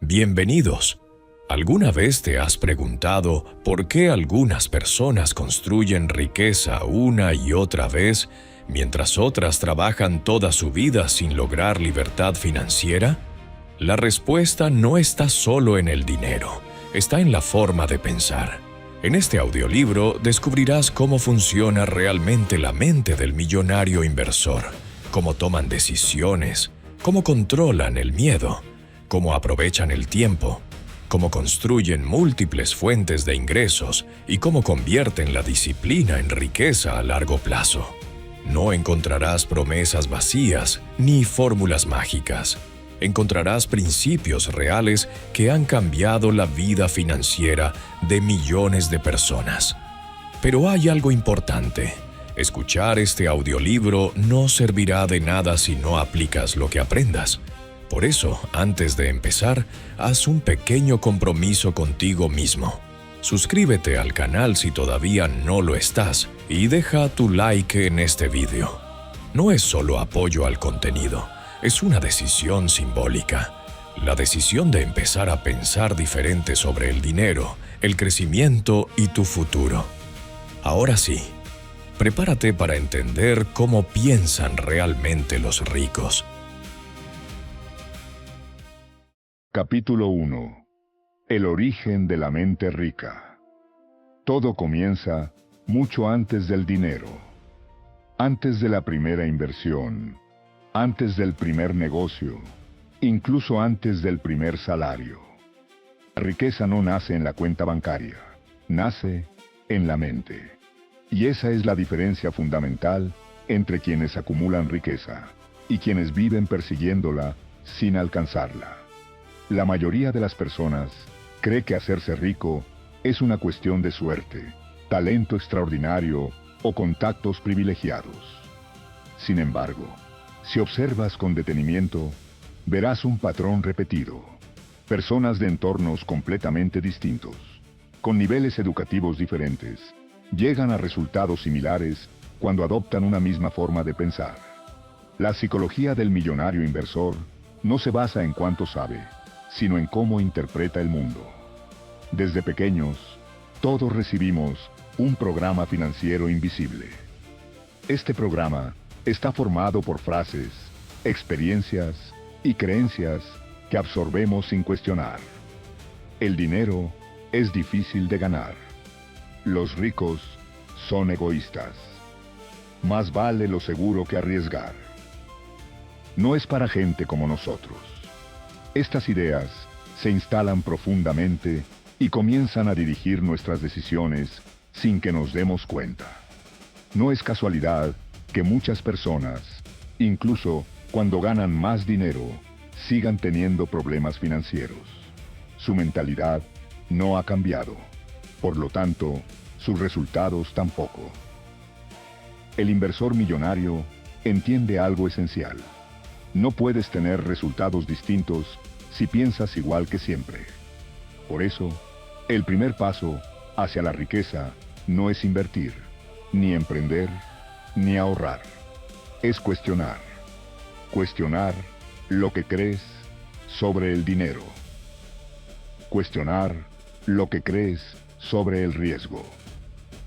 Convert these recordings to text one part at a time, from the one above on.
Bienvenidos. ¿Alguna vez te has preguntado por qué algunas personas construyen riqueza una y otra vez, mientras otras trabajan toda su vida sin lograr libertad financiera? La respuesta no está solo en el dinero, está en la forma de pensar. En este audiolibro descubrirás cómo funciona realmente la mente del millonario inversor, cómo toman decisiones, cómo controlan el miedo, cómo aprovechan el tiempo, cómo construyen múltiples fuentes de ingresos y cómo convierten la disciplina en riqueza a largo plazo. No encontrarás promesas vacías ni fórmulas mágicas. Encontrarás principios reales que han cambiado la vida financiera de millones de personas. Pero hay algo importante. Escuchar este audiolibro no servirá de nada si no aplicas lo que aprendas. Por eso, antes de empezar, haz un pequeño compromiso contigo mismo. Suscríbete al canal si todavía no lo estás y deja tu like en este video. No es solo apoyo al contenido, es una decisión simbólica. La decisión de empezar a pensar diferente sobre el dinero, el crecimiento y tu futuro. Ahora sí, prepárate para entender cómo piensan realmente los ricos. Capítulo 1. El origen de la mente rica. Todo comienza mucho antes del dinero, antes de la primera inversión, antes del primer negocio, incluso antes del primer salario. La riqueza no nace en la cuenta bancaria, nace en la mente. Y esa es la diferencia fundamental entre quienes acumulan riqueza y quienes viven persiguiéndola sin alcanzarla. La mayoría de las personas cree que hacerse rico es una cuestión de suerte, talento extraordinario o contactos privilegiados. Sin embargo, si observas con detenimiento, verás un patrón repetido. Personas de entornos completamente distintos, con niveles educativos diferentes, llegan a resultados similares cuando adoptan una misma forma de pensar. La psicología del millonario inversor no se basa en cuánto sabe, sino en cómo interpreta el mundo. Desde pequeños, todos recibimos un programa financiero invisible. Este programa está formado por frases, experiencias y creencias que absorbemos sin cuestionar. El dinero es difícil de ganar. Los ricos son egoístas. Más vale lo seguro que arriesgar. No es para gente como nosotros. Estas ideas se instalan profundamente y comienzan a dirigir nuestras decisiones sin que nos demos cuenta. No es casualidad que muchas personas, incluso cuando ganan más dinero, sigan teniendo problemas financieros. Su mentalidad no ha cambiado. Por lo tanto, sus resultados tampoco. El inversor millonario entiende algo esencial. No puedes tener resultados distintos si piensas igual que siempre. Por eso, el primer paso hacia la riqueza no es invertir, ni emprender, ni ahorrar. Es cuestionar. Cuestionar lo que crees sobre el dinero. Cuestionar lo que crees sobre el riesgo.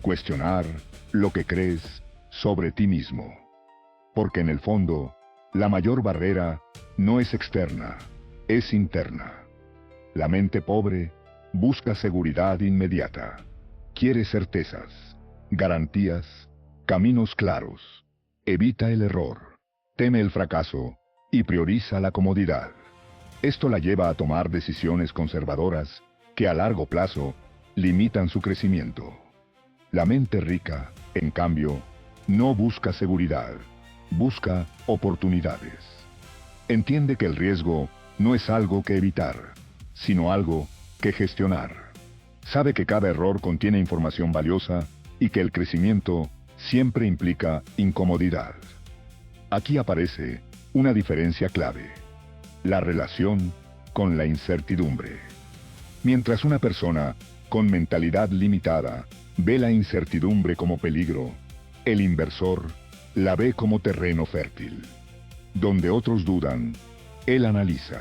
Cuestionar lo que crees sobre ti mismo. Porque en el fondo, la mayor barrera no es externa, es interna. La mente pobre busca seguridad inmediata. Quiere certezas, garantías, caminos claros. Evita el error, teme el fracaso y prioriza la comodidad. Esto la lleva a tomar decisiones conservadoras que a largo plazo limitan su crecimiento. La mente rica, en cambio, no busca seguridad, busca oportunidades. Entiende que el riesgo no es algo que evitar, sino algo que gestionar. Sabe que cada error contiene información valiosa y que el crecimiento siempre implica incomodidad. Aquí aparece una diferencia clave: la relación con la incertidumbre. Mientras una persona con mentalidad limitada ve la incertidumbre como peligro, el inversor la ve como terreno fértil. Donde otros dudan, él analiza.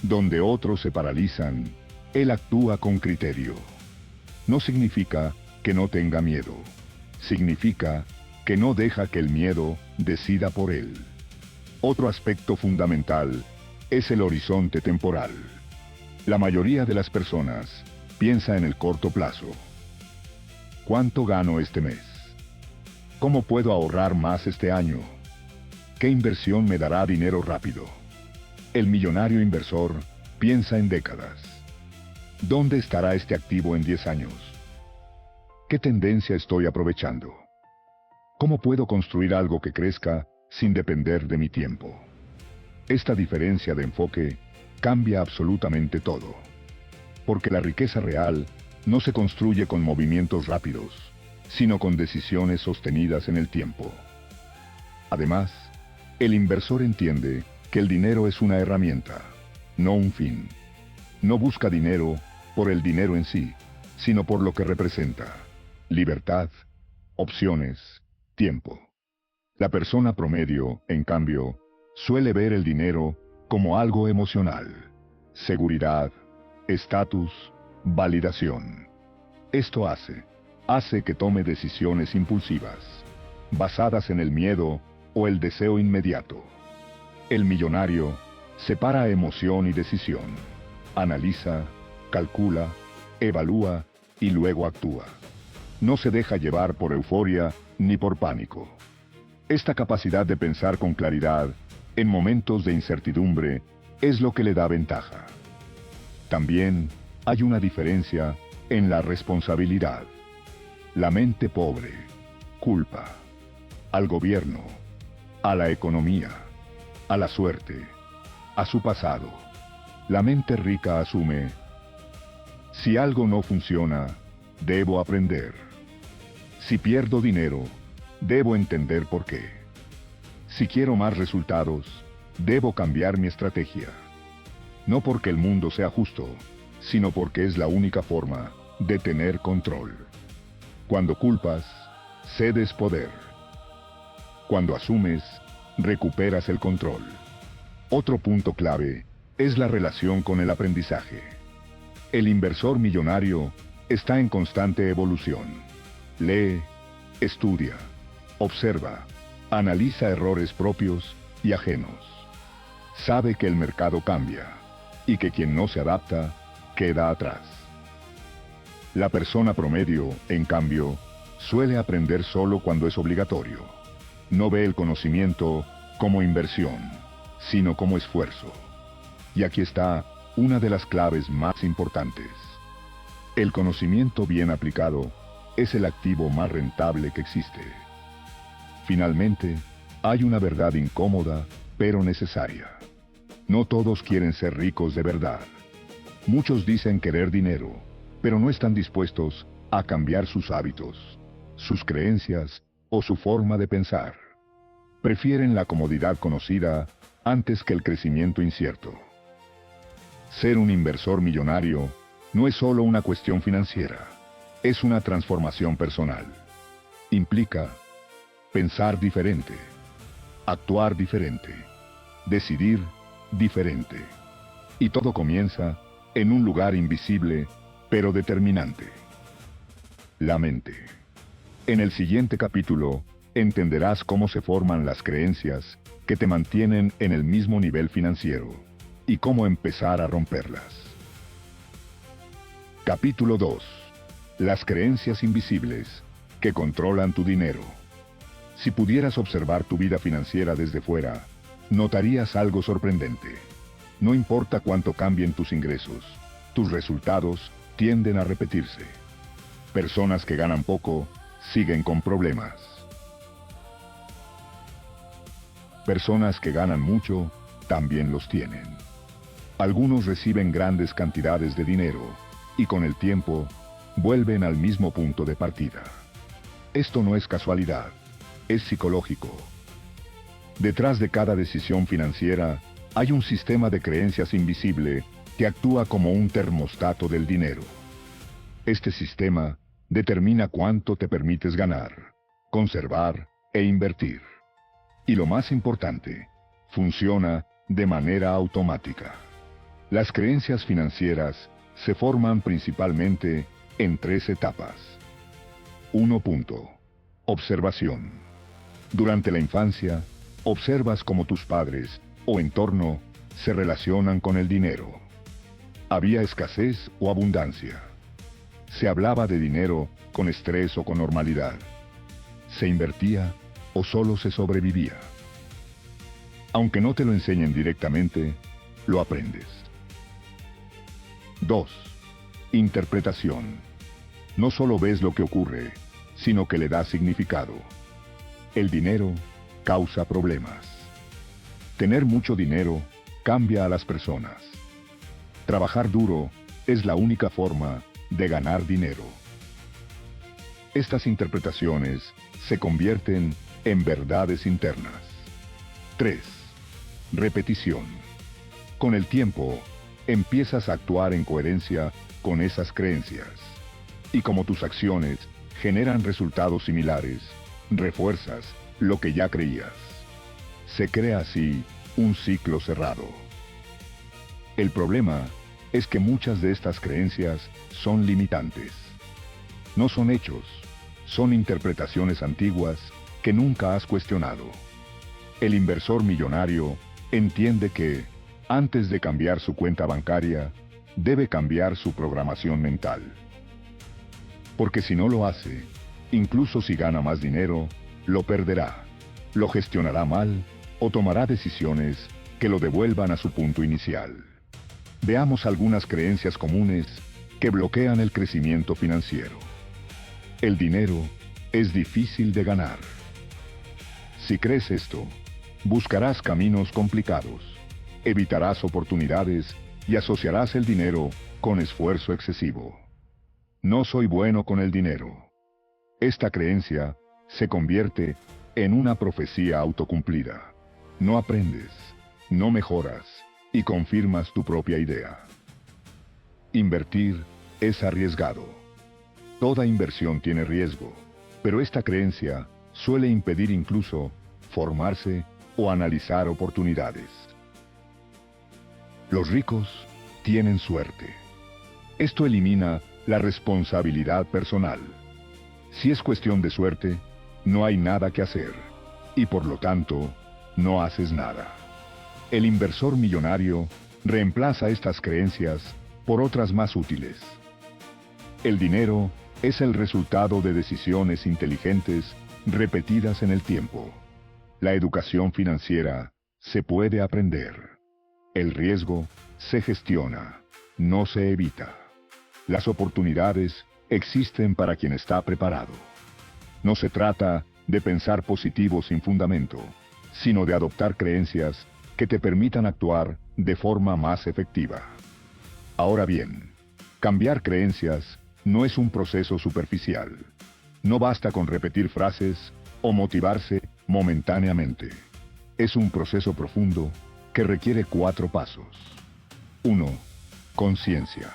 Donde otros se paralizan, él actúa con criterio. No significa que no tenga miedo. Significa que no deja que el miedo decida por él. Otro aspecto fundamental es el horizonte temporal. La mayoría de las personas piensa en el corto plazo. ¿Cuánto gano este mes? ¿Cómo puedo ahorrar más este año? ¿Qué inversión me dará dinero rápido? El millonario inversor piensa en décadas. ¿Dónde estará este activo en 10 años? ¿Qué tendencia estoy aprovechando? ¿Cómo puedo construir algo que crezca sin depender de mi tiempo? Esta diferencia de enfoque cambia absolutamente todo. Porque la riqueza real no se construye con movimientos rápidos, sino con decisiones sostenidas en el tiempo. Además, el inversor entiende que el dinero es una herramienta, no un fin. No busca dinero por el dinero en sí, sino por lo que representa: libertad, opciones, tiempo. La persona promedio, en cambio, suele ver el dinero como algo emocional: seguridad, estatus, validación. Esto hace que tome decisiones impulsivas, basadas en el miedo o el deseo inmediato. El millonario separa emoción y decisión, analiza, calcula, evalúa y luego actúa. No se deja llevar por euforia ni por pánico. Esta capacidad de pensar con claridad en momentos de incertidumbre es lo que le da ventaja. También hay una diferencia en la responsabilidad. La mente pobre culpa al gobierno, a la economía, a la suerte, a su pasado. La mente rica asume: si algo no funciona, debo aprender. Si pierdo dinero, debo entender por qué. Si quiero más resultados, debo cambiar mi estrategia. No porque el mundo sea justo, sino porque es la única forma de tener control. Cuando culpas, cedes poder. Cuando asumes, recuperas el control. Otro punto clave es la relación con el aprendizaje. El inversor millonario está en constante evolución. Lee, estudia, observa, analiza errores propios y ajenos. Sabe que el mercado cambia y que quien no se adapta queda atrás. La persona promedio, en cambio, suele aprender solo cuando es obligatorio. No ve el conocimiento como inversión, sino como esfuerzo. Y aquí está una de las claves más importantes. El conocimiento bien aplicado es el activo más rentable que existe. Finalmente, hay una verdad incómoda, pero necesaria. No todos quieren ser ricos de verdad. Muchos dicen querer dinero, pero no están dispuestos a cambiar sus hábitos, sus creencias o su forma de pensar. Prefieren la comodidad conocida antes que el crecimiento incierto. Ser un inversor millonario no es solo una cuestión financiera, es una transformación personal. Implica pensar diferente, actuar diferente, decidir diferente. Y todo comienza en un lugar invisible, pero determinante: la mente. En el siguiente capítulo, entenderás cómo se forman las creencias que te mantienen en el mismo nivel financiero y cómo empezar a romperlas. Capítulo 2. Las creencias invisibles que controlan tu dinero. Si pudieras observar tu vida financiera desde fuera, notarías algo sorprendente. No importa cuánto cambien tus ingresos, tus resultados tienden a repetirse. Personas que ganan poco siguen con problemas. Personas que ganan mucho también los tienen. Algunos reciben grandes cantidades de dinero y con el tiempo vuelven al mismo punto de partida. Esto no es casualidad, es psicológico. Detrás de cada decisión financiera hay un sistema de creencias invisible que actúa como un termostato del dinero. Este sistema determina cuánto te permites ganar, conservar e invertir. Y lo más importante, funciona de manera automática. Las creencias financieras se forman principalmente en 3 etapas. 1. Observación. Durante la infancia, observas cómo tus padres o entorno se relacionan con el dinero. Había escasez o abundancia. Se hablaba de dinero con estrés o con normalidad. Se invertía o solo se sobrevivía. Aunque no te lo enseñen directamente, lo aprendes. 2. Interpretación. No solo ves lo que ocurre, sino que le das significado. El dinero causa problemas. Tener mucho dinero cambia a las personas. Trabajar duro es la única forma de ganar dinero. Estas interpretaciones se convierten en verdades internas. 3. Repetición. Con el tiempo, empiezas a actuar en coherencia con esas creencias. Y como tus acciones generan resultados similares, refuerzas lo que ya creías. Se crea así un ciclo cerrado. El problema es que muchas de estas creencias son limitantes. No son hechos, son interpretaciones antiguas que nunca has cuestionado. El inversor millonario entiende que, antes de cambiar su cuenta bancaria, debe cambiar su programación mental. Porque si no lo hace, incluso si gana más dinero, lo perderá, lo gestionará mal o tomará decisiones que lo devuelvan a su punto inicial. Veamos algunas creencias comunes que bloquean el crecimiento financiero. El dinero es difícil de ganar. Si crees esto, buscarás caminos complicados, evitarás oportunidades y asociarás el dinero con esfuerzo excesivo. No soy bueno con el dinero. Esta creencia se convierte en una profecía autocumplida. No aprendes, no mejoras y confirmas tu propia idea. Invertir es arriesgado. Toda inversión tiene riesgo, pero esta creencia suele impedir incluso formarse o analizar oportunidades. Los ricos tienen suerte. Esto elimina la responsabilidad personal. Si es cuestión de suerte, no hay nada que hacer, y por lo tanto, no haces nada. El inversor millonario reemplaza estas creencias por otras más útiles. El dinero es el resultado de decisiones inteligentes repetidas en el tiempo. La educación financiera se puede aprender. El riesgo se gestiona, no se evita. Las oportunidades existen para quien está preparado. No se trata de pensar positivo sin fundamento, sino de adoptar creencias que te permitan actuar de forma más efectiva. Ahora bien, cambiar creencias no es un proceso superficial. No basta con repetir frases o motivarse momentáneamente. Es un proceso profundo que requiere 4 pasos. 1. Conciencia.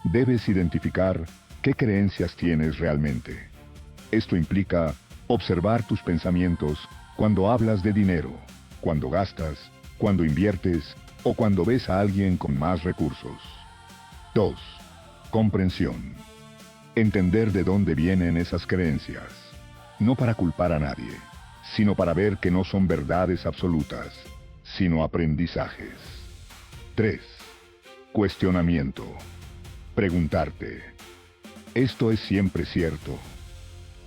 Debes identificar qué creencias tienes realmente. Esto implica observar tus pensamientos cuando hablas de dinero, cuando gastas, cuando inviertes o cuando ves a alguien con más recursos. 2. Comprensión. Entender de dónde vienen esas creencias. No para culpar a nadie, sino para ver que no son verdades absolutas, sino aprendizajes. 3. Cuestionamiento. Preguntarte: ¿esto es siempre cierto?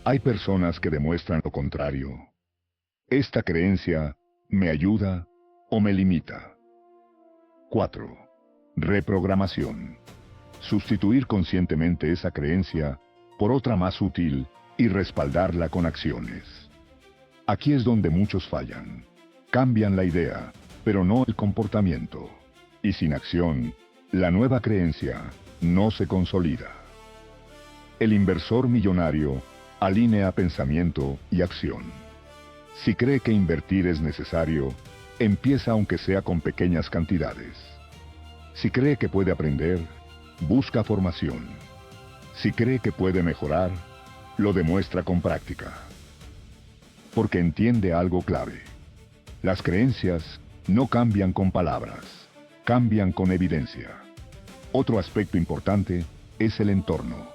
Hay personas que demuestran lo contrario. ¿Esta creencia me ayuda o me limita? 4. Reprogramación. Sustituir conscientemente esa creencia por otra más útil y respaldarla con acciones. Aquí es donde muchos fallan. Cambian la idea, pero no el comportamiento. Y sin acción, la nueva creencia no se consolida. El inversor millonario alinea pensamiento y acción. Si cree que invertir es necesario, empieza aunque sea con pequeñas cantidades. Si cree que puede aprender, busca formación. Si cree que puede mejorar, lo demuestra con práctica. Porque entiende algo clave. Las creencias no cambian con palabras, cambian con evidencia. Otro aspecto importante es el entorno.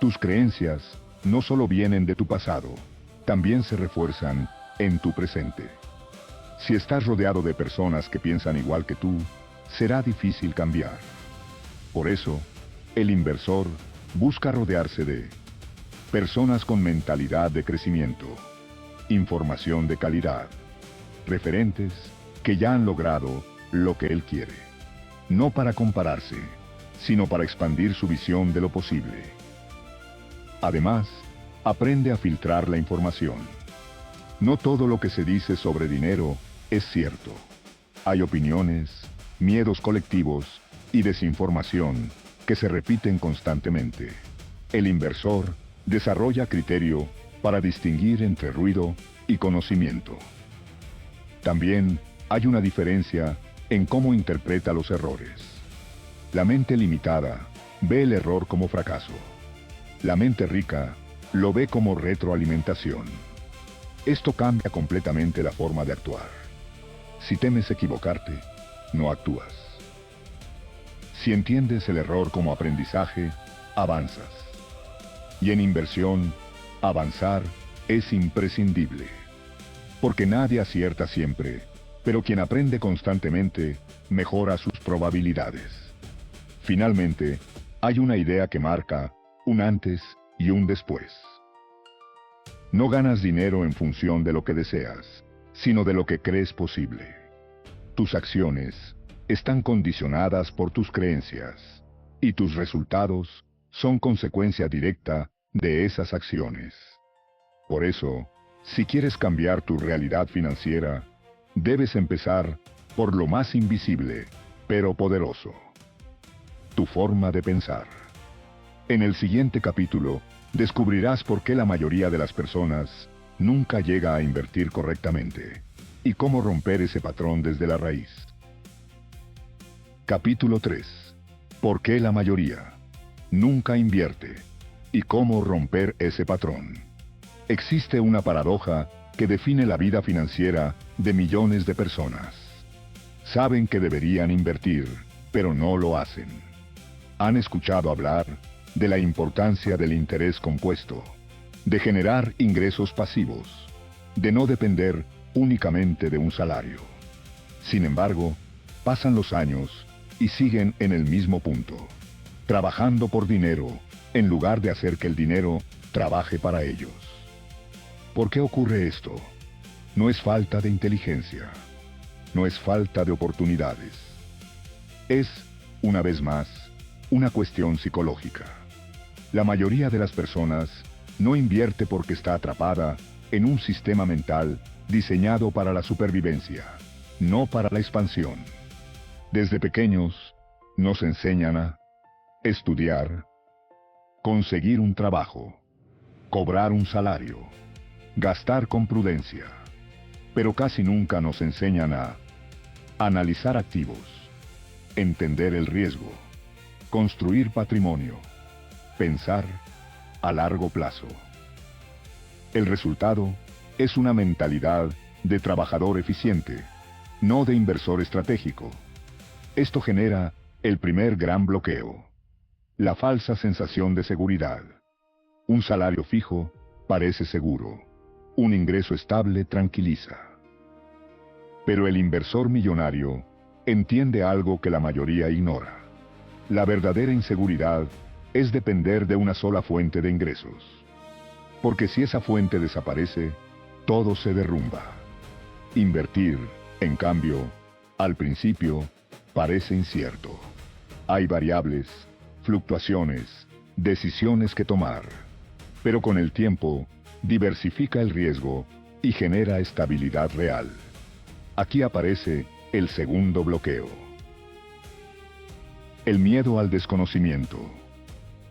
Tus creencias no solo vienen de tu pasado, también se refuerzan en tu presente. Si estás rodeado de personas que piensan igual que tú, será difícil cambiar. Por eso, el inversor busca rodearse de personas con mentalidad de crecimiento, información de calidad, referentes que ya han logrado lo que él quiere, no para compararse, sino para expandir su visión de lo posible. Además, aprende a filtrar la información. No todo lo que se dice sobre dinero es cierto. Hay opiniones, miedos colectivos y desinformación que se repiten constantemente. El inversor desarrolla criterio para distinguir entre ruido y conocimiento. También hay una diferencia en cómo interpreta los errores. La mente limitada ve el error como fracaso. La mente rica lo ve como retroalimentación. Esto cambia completamente la forma de actuar. Si temes equivocarte, no actúas. Si entiendes el error como aprendizaje, avanzas. Y en inversión, avanzar es imprescindible. Porque nadie acierta siempre, pero quien aprende constantemente mejora sus probabilidades. Finalmente, hay una idea que marca un antes y un después. No ganas dinero en función de lo que deseas, sino de lo que crees posible. Tus acciones están condicionadas por tus creencias, y tus resultados son consecuencia directa de esas acciones. Por eso, si quieres cambiar tu realidad financiera, debes empezar por lo más invisible, pero poderoso: tu forma de pensar. En el siguiente capítulo, descubrirás por qué la mayoría de las personas nunca llega a invertir correctamente, y cómo romper ese patrón desde la raíz. Capítulo 3. ¿Por qué la mayoría nunca invierte? Y cómo romper ese patrón. Existe una paradoja que define la vida financiera de millones de personas. Saben que deberían invertir, pero no lo hacen. Han escuchado hablar de la importancia del interés compuesto, de generar ingresos pasivos, de no depender únicamente de un salario. Sin embargo, pasan los años y siguen en el mismo punto, trabajando por dinero, en lugar de hacer que el dinero trabaje para ellos. ¿Por qué ocurre esto? No es falta de inteligencia, no es falta de oportunidades. Es, una vez más, una cuestión psicológica. La mayoría de las personas no invierte porque está atrapada en un sistema mental diseñado para la supervivencia, no para la expansión. Desde pequeños, nos enseñan a estudiar, conseguir un trabajo, cobrar un salario, gastar con prudencia. Pero casi nunca nos enseñan a analizar activos, entender el riesgo, construir patrimonio, pensar a largo plazo. El resultado es una mentalidad de trabajador eficiente, no de inversor estratégico. Esto genera el primer gran bloqueo: la falsa sensación de seguridad. Un salario fijo parece seguro. Un ingreso estable tranquiliza. Pero el inversor millonario entiende algo que la mayoría ignora. La verdadera inseguridad es depender de una sola fuente de ingresos. Porque si esa fuente desaparece, todo se derrumba. Invertir, en cambio, al principio, parece incierto. Hay variables, fluctuaciones, decisiones que tomar. Pero con el tiempo, diversifica el riesgo y genera estabilidad real. Aquí aparece el segundo bloqueo: el miedo al desconocimiento.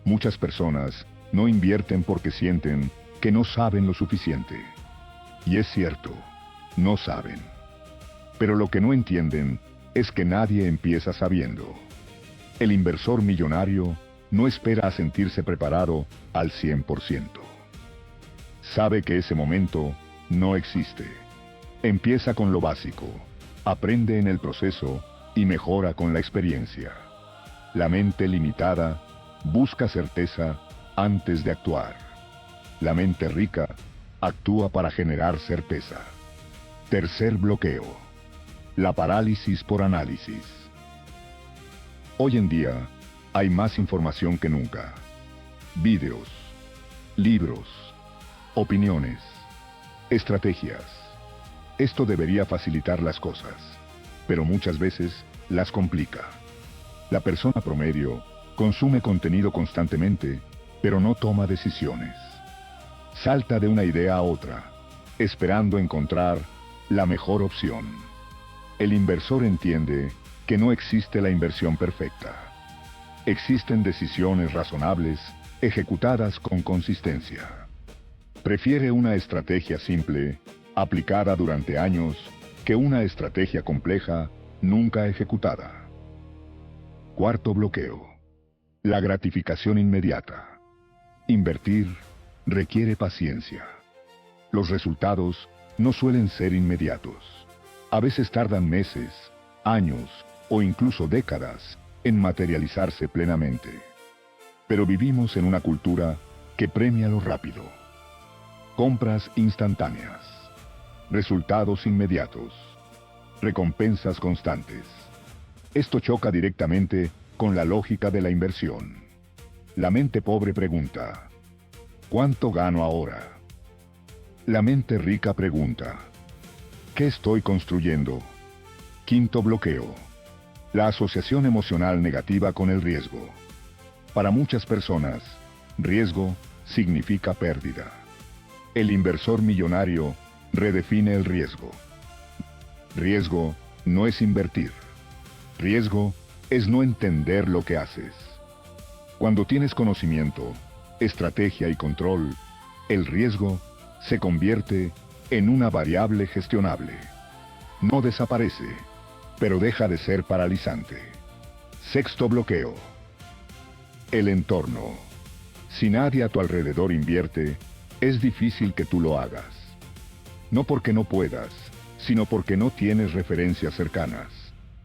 Muchas personas no invierten porque sienten que no saben lo suficiente. Y es cierto, no saben. Pero lo que no entienden es que nadie empieza sabiendo. El inversor millonario no espera a sentirse preparado al 100%. Sabe que ese momento no existe. Empieza con lo básico, aprende en el proceso y mejora con la experiencia. La mente limitada busca certeza antes de actuar. La mente rica actúa para generar certeza. Tercer bloqueo: la parálisis por análisis. Hoy en día hay más información que nunca. Vídeos, libros, opiniones, estrategias. Esto debería facilitar las cosas, pero muchas veces las complica. La persona promedio consume contenido constantemente, pero no toma decisiones. Salta de una idea a otra, esperando encontrar la mejor opción. El inversor entiende que no existe la inversión perfecta. Existen decisiones razonables, ejecutadas con consistencia. Prefiere una estrategia simple, aplicada durante años, que una estrategia compleja, nunca ejecutada. Cuarto bloqueo: la gratificación inmediata. Invertir requiere paciencia. Los resultados no suelen ser inmediatos. A veces tardan meses, años o incluso décadas en materializarse plenamente. Pero vivimos en una cultura que premia lo rápido. Compras instantáneas, resultados inmediatos, recompensas constantes. Esto choca directamente con la lógica de la inversión. La mente pobre pregunta: ¿cuánto gano ahora? La mente rica pregunta: ¿qué estoy construyendo? Quinto bloqueo: la asociación emocional negativa con el riesgo. Para muchas personas, riesgo significa pérdida. El inversor millonario redefine el riesgo. Riesgo no es invertir. Riesgo es no entender lo que haces. Cuando tienes conocimiento, estrategia y control, el riesgo se convierte en una variable gestionable. No desaparece, pero deja de ser paralizante. Sexto bloqueo: el entorno. Si nadie a tu alrededor invierte, es difícil que tú lo hagas. No porque no puedas, sino porque no tienes referencias cercanas.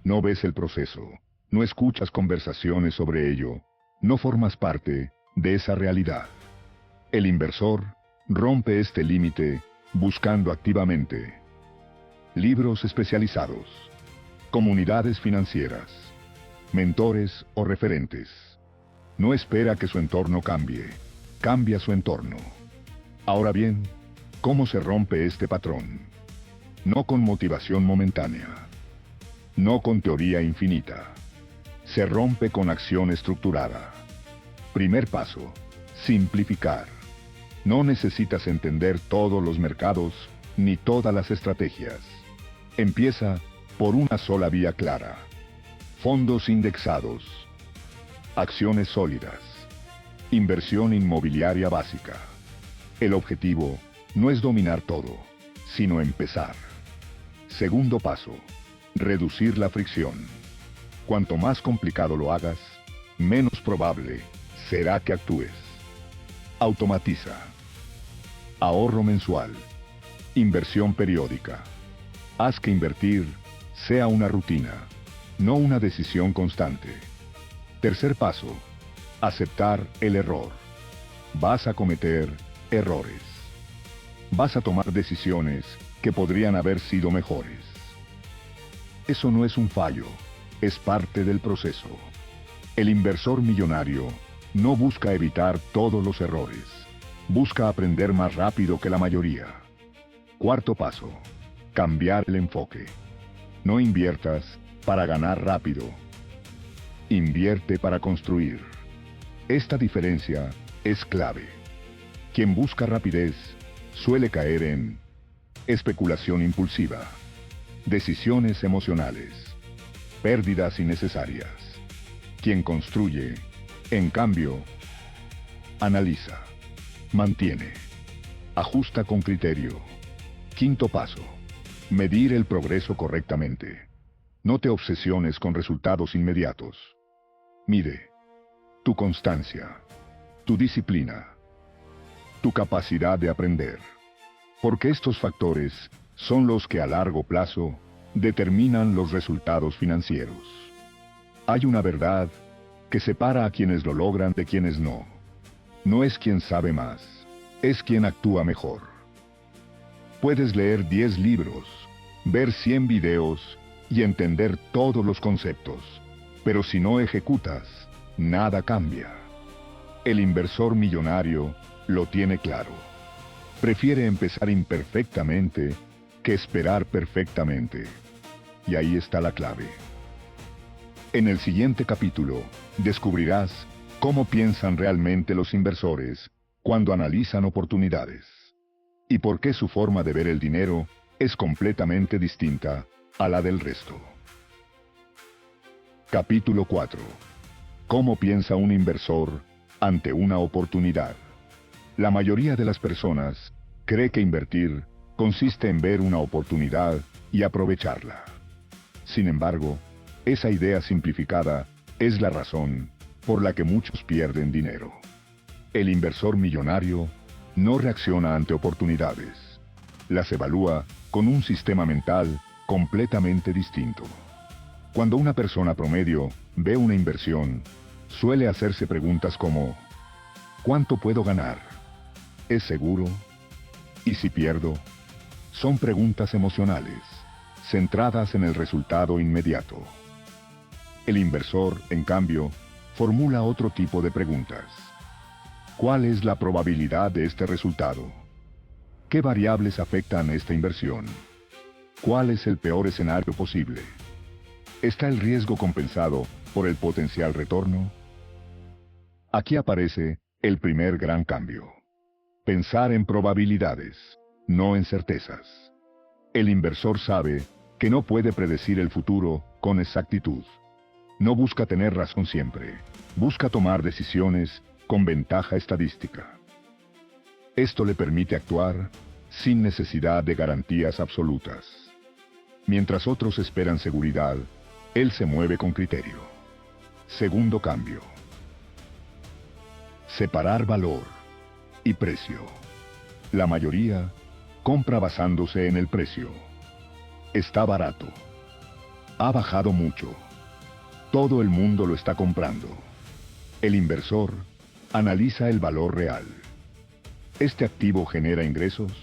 No ves el proceso, no escuchas conversaciones sobre ello, no formas parte de esa realidad. El inversor rompe este límite buscando activamente libros especializados, comunidades financieras, mentores o referentes. No espera que su entorno cambie, cambia su entorno. Ahora bien, ¿cómo se rompe este patrón? No con motivación momentánea, no con teoría infinita. Se rompe con acción estructurada. Primer paso: simplificar. No necesitas entender todos los mercados, ni todas las estrategias. Empieza por una sola vía clara: fondos indexados, acciones sólidas, inversión inmobiliaria básica. El objetivo no es dominar todo, sino empezar. Segundo paso: reducir la fricción. Cuanto más complicado lo hagas, menos probable será que actúes. Automatiza. Ahorro mensual. Inversión periódica. Haz que invertir sea una rutina, no una decisión constante. Tercer paso: aceptar el error. Vas a cometer errores. Vas a tomar decisiones que podrían haber sido mejores. Eso no es un fallo, es parte del proceso. El inversor millonario no busca evitar todos los errores, busca aprender más rápido que la mayoría. Cuarto paso: cambiar el enfoque. No inviertas para ganar rápido. Invierte para construir. Esta diferencia es clave. Quien busca rapidez suele caer en especulación impulsiva, decisiones emocionales, pérdidas innecesarias. Quien construye, en cambio, analiza, mantiene, ajusta con criterio. Quinto paso: medir el progreso correctamente. No te obsesiones con resultados inmediatos. Mide tu constancia, tu disciplina, tu capacidad de aprender. Porque estos factores son los que a largo plazo determinan los resultados financieros. Hay una verdad que separa a quienes lo logran de quienes no. No es quien sabe más, es quien actúa mejor. Puedes leer 10 libros, ver 100 videos y entender todos los conceptos, pero si no ejecutas, nada cambia. El inversor millonario lo tiene claro. Prefiere empezar imperfectamente que esperar perfectamente. Y ahí está la clave. En el siguiente capítulo, descubrirás cómo piensan realmente los inversores cuando analizan oportunidades. Y por qué su forma de ver el dinero es completamente distinta a la del resto. Capítulo 4. ¿Cómo piensa un inversor ante una oportunidad? La mayoría de las personas cree que invertir consiste en ver una oportunidad y aprovecharla. Sin embargo, esa idea simplificada es la razón por la que muchos pierden dinero. El inversor millonario no reacciona ante oportunidades. Las evalúa con un sistema mental completamente distinto. Cuando una persona promedio ve una inversión, suele hacerse preguntas como: ¿cuánto puedo ganar? ¿Es seguro? ¿Y si pierdo? Son preguntas emocionales, centradas en el resultado inmediato. El inversor, en cambio, formula otro tipo de preguntas. ¿Cuál es la probabilidad de este resultado? ¿Qué variables afectan esta inversión? ¿Cuál es el peor escenario posible? ¿Está el riesgo compensado por el potencial retorno? Aquí aparece el primer gran cambio. Pensar en probabilidades, no en certezas. El inversor sabe que no puede predecir el futuro con exactitud. No busca tener razón siempre, busca tomar decisiones con ventaja estadística. Esto le permite actuar sin necesidad de garantías absolutas. Mientras otros esperan seguridad, él se mueve con criterio. Segundo cambio. Separar valor y precio. La mayoría compra basándose en el precio. Está barato. Ha bajado mucho. Todo el mundo lo está comprando. El inversor analiza el valor real. ¿Este activo genera ingresos?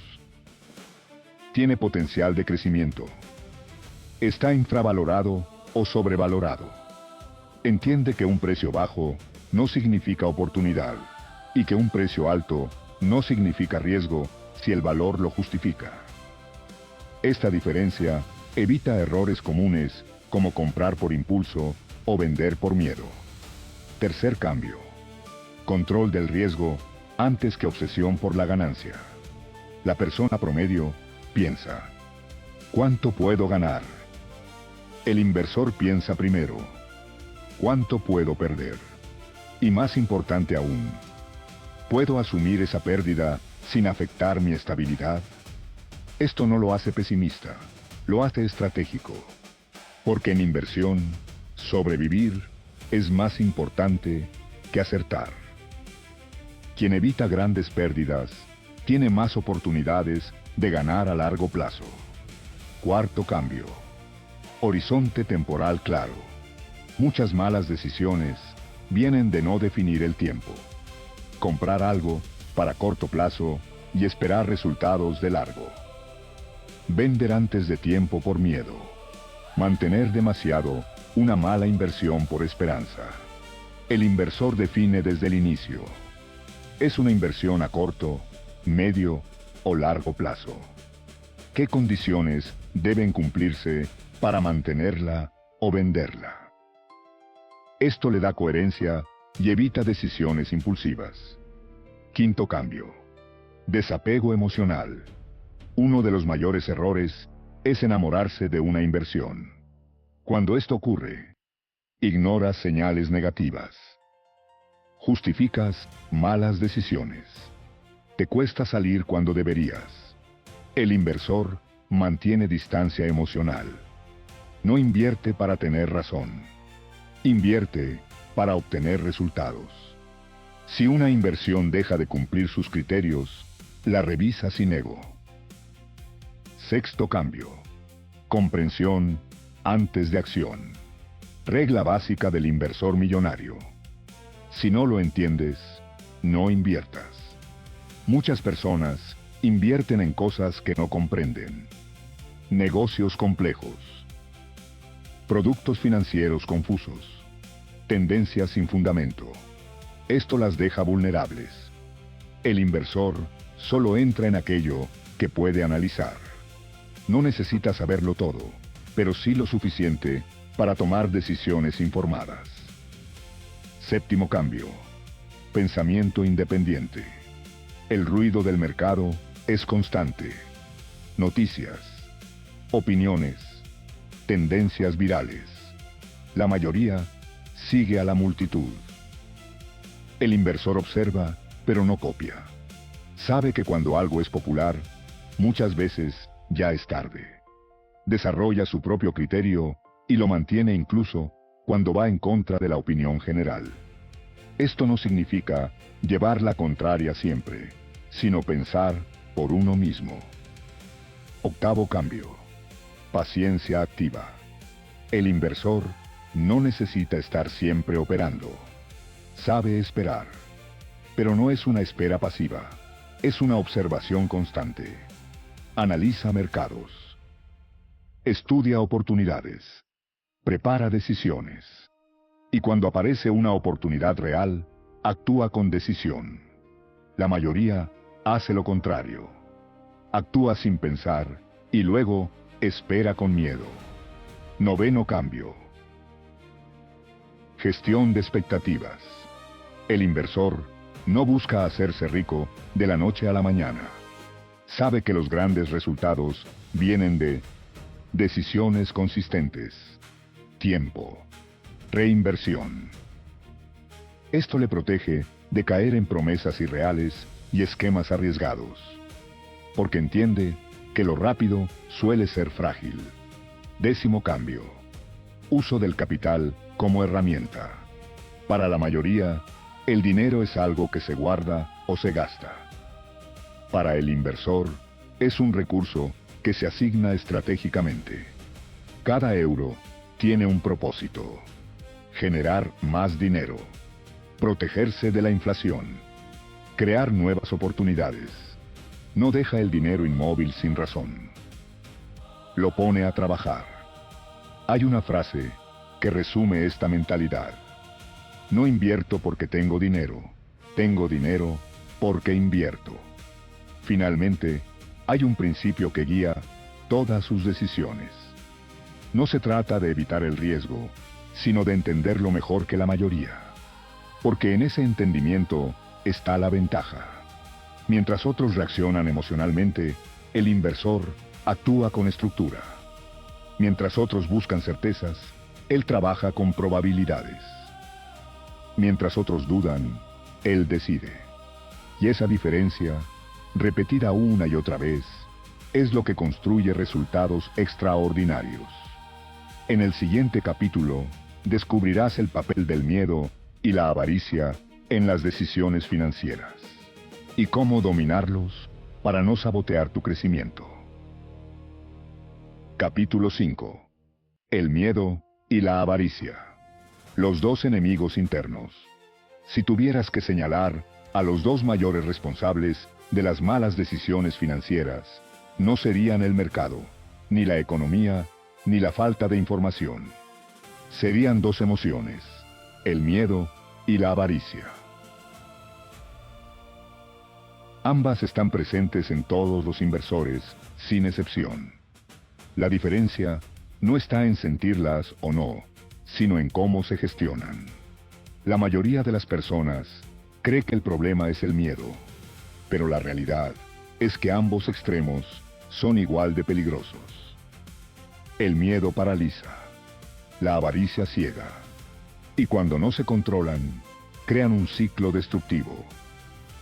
¿Tiene potencial de crecimiento? ¿Está infravalorado o sobrevalorado? Entiende que un precio bajo no significa oportunidad y que un precio alto no significa riesgo si el valor lo justifica. Esta diferencia evita errores comunes como comprar por impulso o vender por miedo. Tercer cambio. Control del riesgo antes que obsesión por la ganancia. La persona promedio piensa: ¿cuánto puedo ganar? El inversor piensa primero: ¿cuánto puedo perder? Y más importante aún, ¿puedo asumir esa pérdida sin afectar mi estabilidad? Esto no lo hace pesimista, lo hace estratégico. Porque en inversión, sobrevivir es más importante que acertar. Quien evita grandes pérdidas tiene más oportunidades de ganar a largo plazo. Cuarto cambio. Horizonte temporal claro. Muchas malas decisiones vienen de no definir el tiempo. Comprar algo para corto plazo y esperar resultados de largo. Vender antes de tiempo por miedo. Mantener demasiado una mala inversión por esperanza. El inversor define desde el inicio: ¿es una inversión a corto, medio o largo plazo? ¿Qué condiciones deben cumplirse para mantenerla o venderla? Esto le da coherencia y evita decisiones impulsivas. Quinto cambio. Desapego emocional. Uno de los mayores errores es enamorarse de una inversión. Cuando esto ocurre, ignoras señales negativas. Justificas malas decisiones. Te cuesta salir cuando deberías. El inversor mantiene distancia emocional. No invierte para tener razón. Invierte para obtener resultados. Si una inversión deja de cumplir sus criterios, la revisa sin ego. Sexto cambio. Comprensión antes de acción. Regla básica del inversor millonario. Si no lo entiendes, no inviertas. Muchas personas invierten en cosas que no comprenden. Negocios complejos. Productos financieros confusos. Tendencias sin fundamento. Esto las deja vulnerables. El inversor solo entra en aquello que puede analizar. No necesita saberlo todo, pero sí lo suficiente para tomar decisiones informadas. Séptimo cambio. Pensamiento independiente. El ruido del mercado es constante. Noticias, opiniones, tendencias virales. La mayoría sigue a la multitud. El inversor observa, pero no copia. Sabe que cuando algo es popular, muchas veces ya es tarde. Desarrolla su propio criterio y lo mantiene incluso cuando va en contra de la opinión general. Esto no significa llevar la contraria siempre, sino pensar por uno mismo. Octavo cambio. Paciencia activa. El inversor no necesita estar siempre operando. Sabe esperar. Pero no es una espera pasiva, es una observación constante. Analiza mercados. Estudia oportunidades. Prepara decisiones. Y cuando aparece una oportunidad real, actúa con decisión. La mayoría hace lo contrario. Actúa sin pensar y luego espera con miedo. Noveno cambio. Gestión de expectativas. El inversor no busca hacerse rico de la noche a la mañana. Sabe que los grandes resultados vienen de decisiones consistentes, tiempo, reinversión. Esto le protege de caer en promesas irreales y esquemas arriesgados, porque entiende que lo rápido suele ser frágil. Décimo cambio. Uso del capital como herramienta. Para la mayoría, el dinero es algo que se guarda o se gasta. Para el inversor, es un recurso que se asigna estratégicamente. Cada euro tiene un propósito: generar más dinero, protegerse de la inflación, crear nuevas oportunidades. No deja el dinero inmóvil sin razón. Lo pone a trabajar. Hay una frase que resume esta mentalidad: no invierto porque tengo dinero porque invierto. Finalmente, hay un principio que guía todas sus decisiones. No se trata de evitar el riesgo, sino de entenderlo mejor que la mayoría. Porque en ese entendimiento está la ventaja. Mientras otros reaccionan emocionalmente, el inversor actúa con estructura. Mientras otros buscan certezas, él trabaja con probabilidades. Mientras otros dudan, él decide. Y esa diferencia, repetida una y otra vez, es lo que construye resultados extraordinarios. En el siguiente capítulo, descubrirás el papel del miedo y la avaricia en las decisiones financieras, y cómo dominarlos para no sabotear tu crecimiento. Capítulo 5. El miedo y la avaricia. Los dos enemigos internos. Si tuvieras que señalar a los dos mayores responsables de las malas decisiones financieras, no serían el mercado, ni la economía, ni la falta de información. Serían dos emociones: el miedo y la avaricia. Ambas están presentes en todos los inversores, sin excepción. La diferencia no está en sentirlas o no, sino en cómo se gestionan. La mayoría de las personas cree que el problema es el miedo, pero la realidad es que ambos extremos son igual de peligrosos. El miedo paraliza, la avaricia ciega, y cuando no se controlan, crean un ciclo destructivo.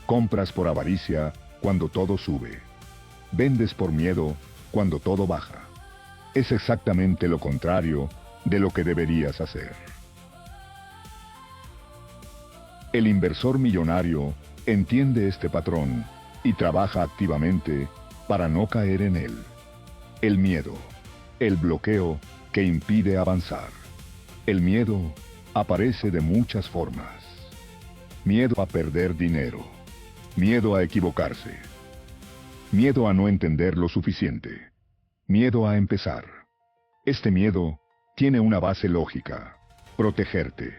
Compras por avaricia cuando todo sube. Vendes por miedo cuando todo baja. Es exactamente lo contrario de lo que deberías hacer. El inversor millonario entiende este patrón y trabaja activamente para no caer en él. El miedo. el bloqueo que impide avanzar. El miedo aparece de muchas formas. Miedo a perder dinero. Miedo a equivocarse. Miedo a no entender lo suficiente. Miedo a empezar. Este miedo tiene una base lógica: protegerte.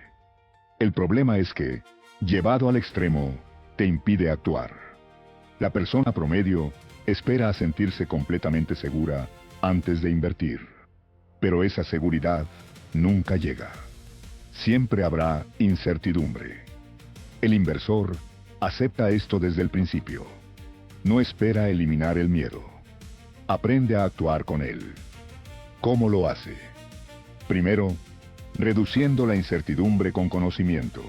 El problema es que, llevado al extremo, te impide actuar. La persona promedio espera a sentirse completamente segura antes de invertir. Pero esa seguridad nunca llega. Siempre habrá incertidumbre. El inversor acepta esto desde el principio. No espera eliminar el miedo. Aprende a actuar con él. ¿Cómo lo hace? Primero, reduciendo la incertidumbre con conocimiento.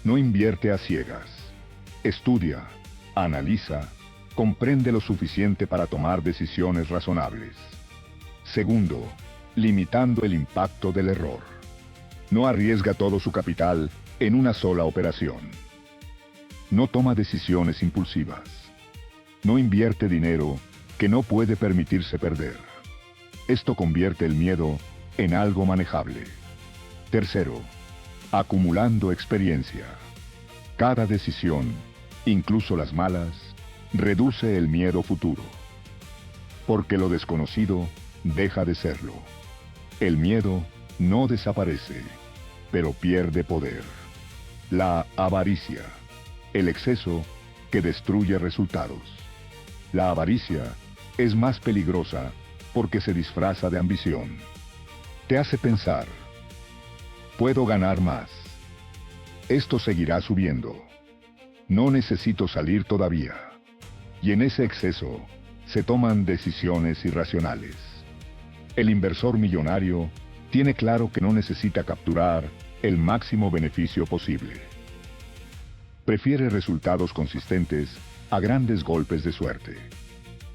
No invierte a ciegas. Estudia, analiza, comprende lo suficiente para tomar decisiones razonables. Segundo, limitando el impacto del error. No arriesga todo su capital en una sola operación. No toma decisiones impulsivas. No invierte dinero que no puede permitirse perder. Esto convierte el miedo en algo manejable. Tercero, acumulando experiencia. Cada decisión, incluso las malas, reduce el miedo futuro. Porque lo desconocido deja de serlo. El miedo no desaparece, pero pierde poder. La avaricia, el exceso que destruye resultados. La avaricia es más peligrosa porque se disfraza de ambición. Te hace pensar: puedo ganar más. Esto seguirá subiendo. No necesito salir todavía. Y en ese exceso se toman decisiones irracionales. El inversor millonario tiene claro que no necesita capturar el máximo beneficio posible. Prefiere resultados consistentes a grandes golpes de suerte.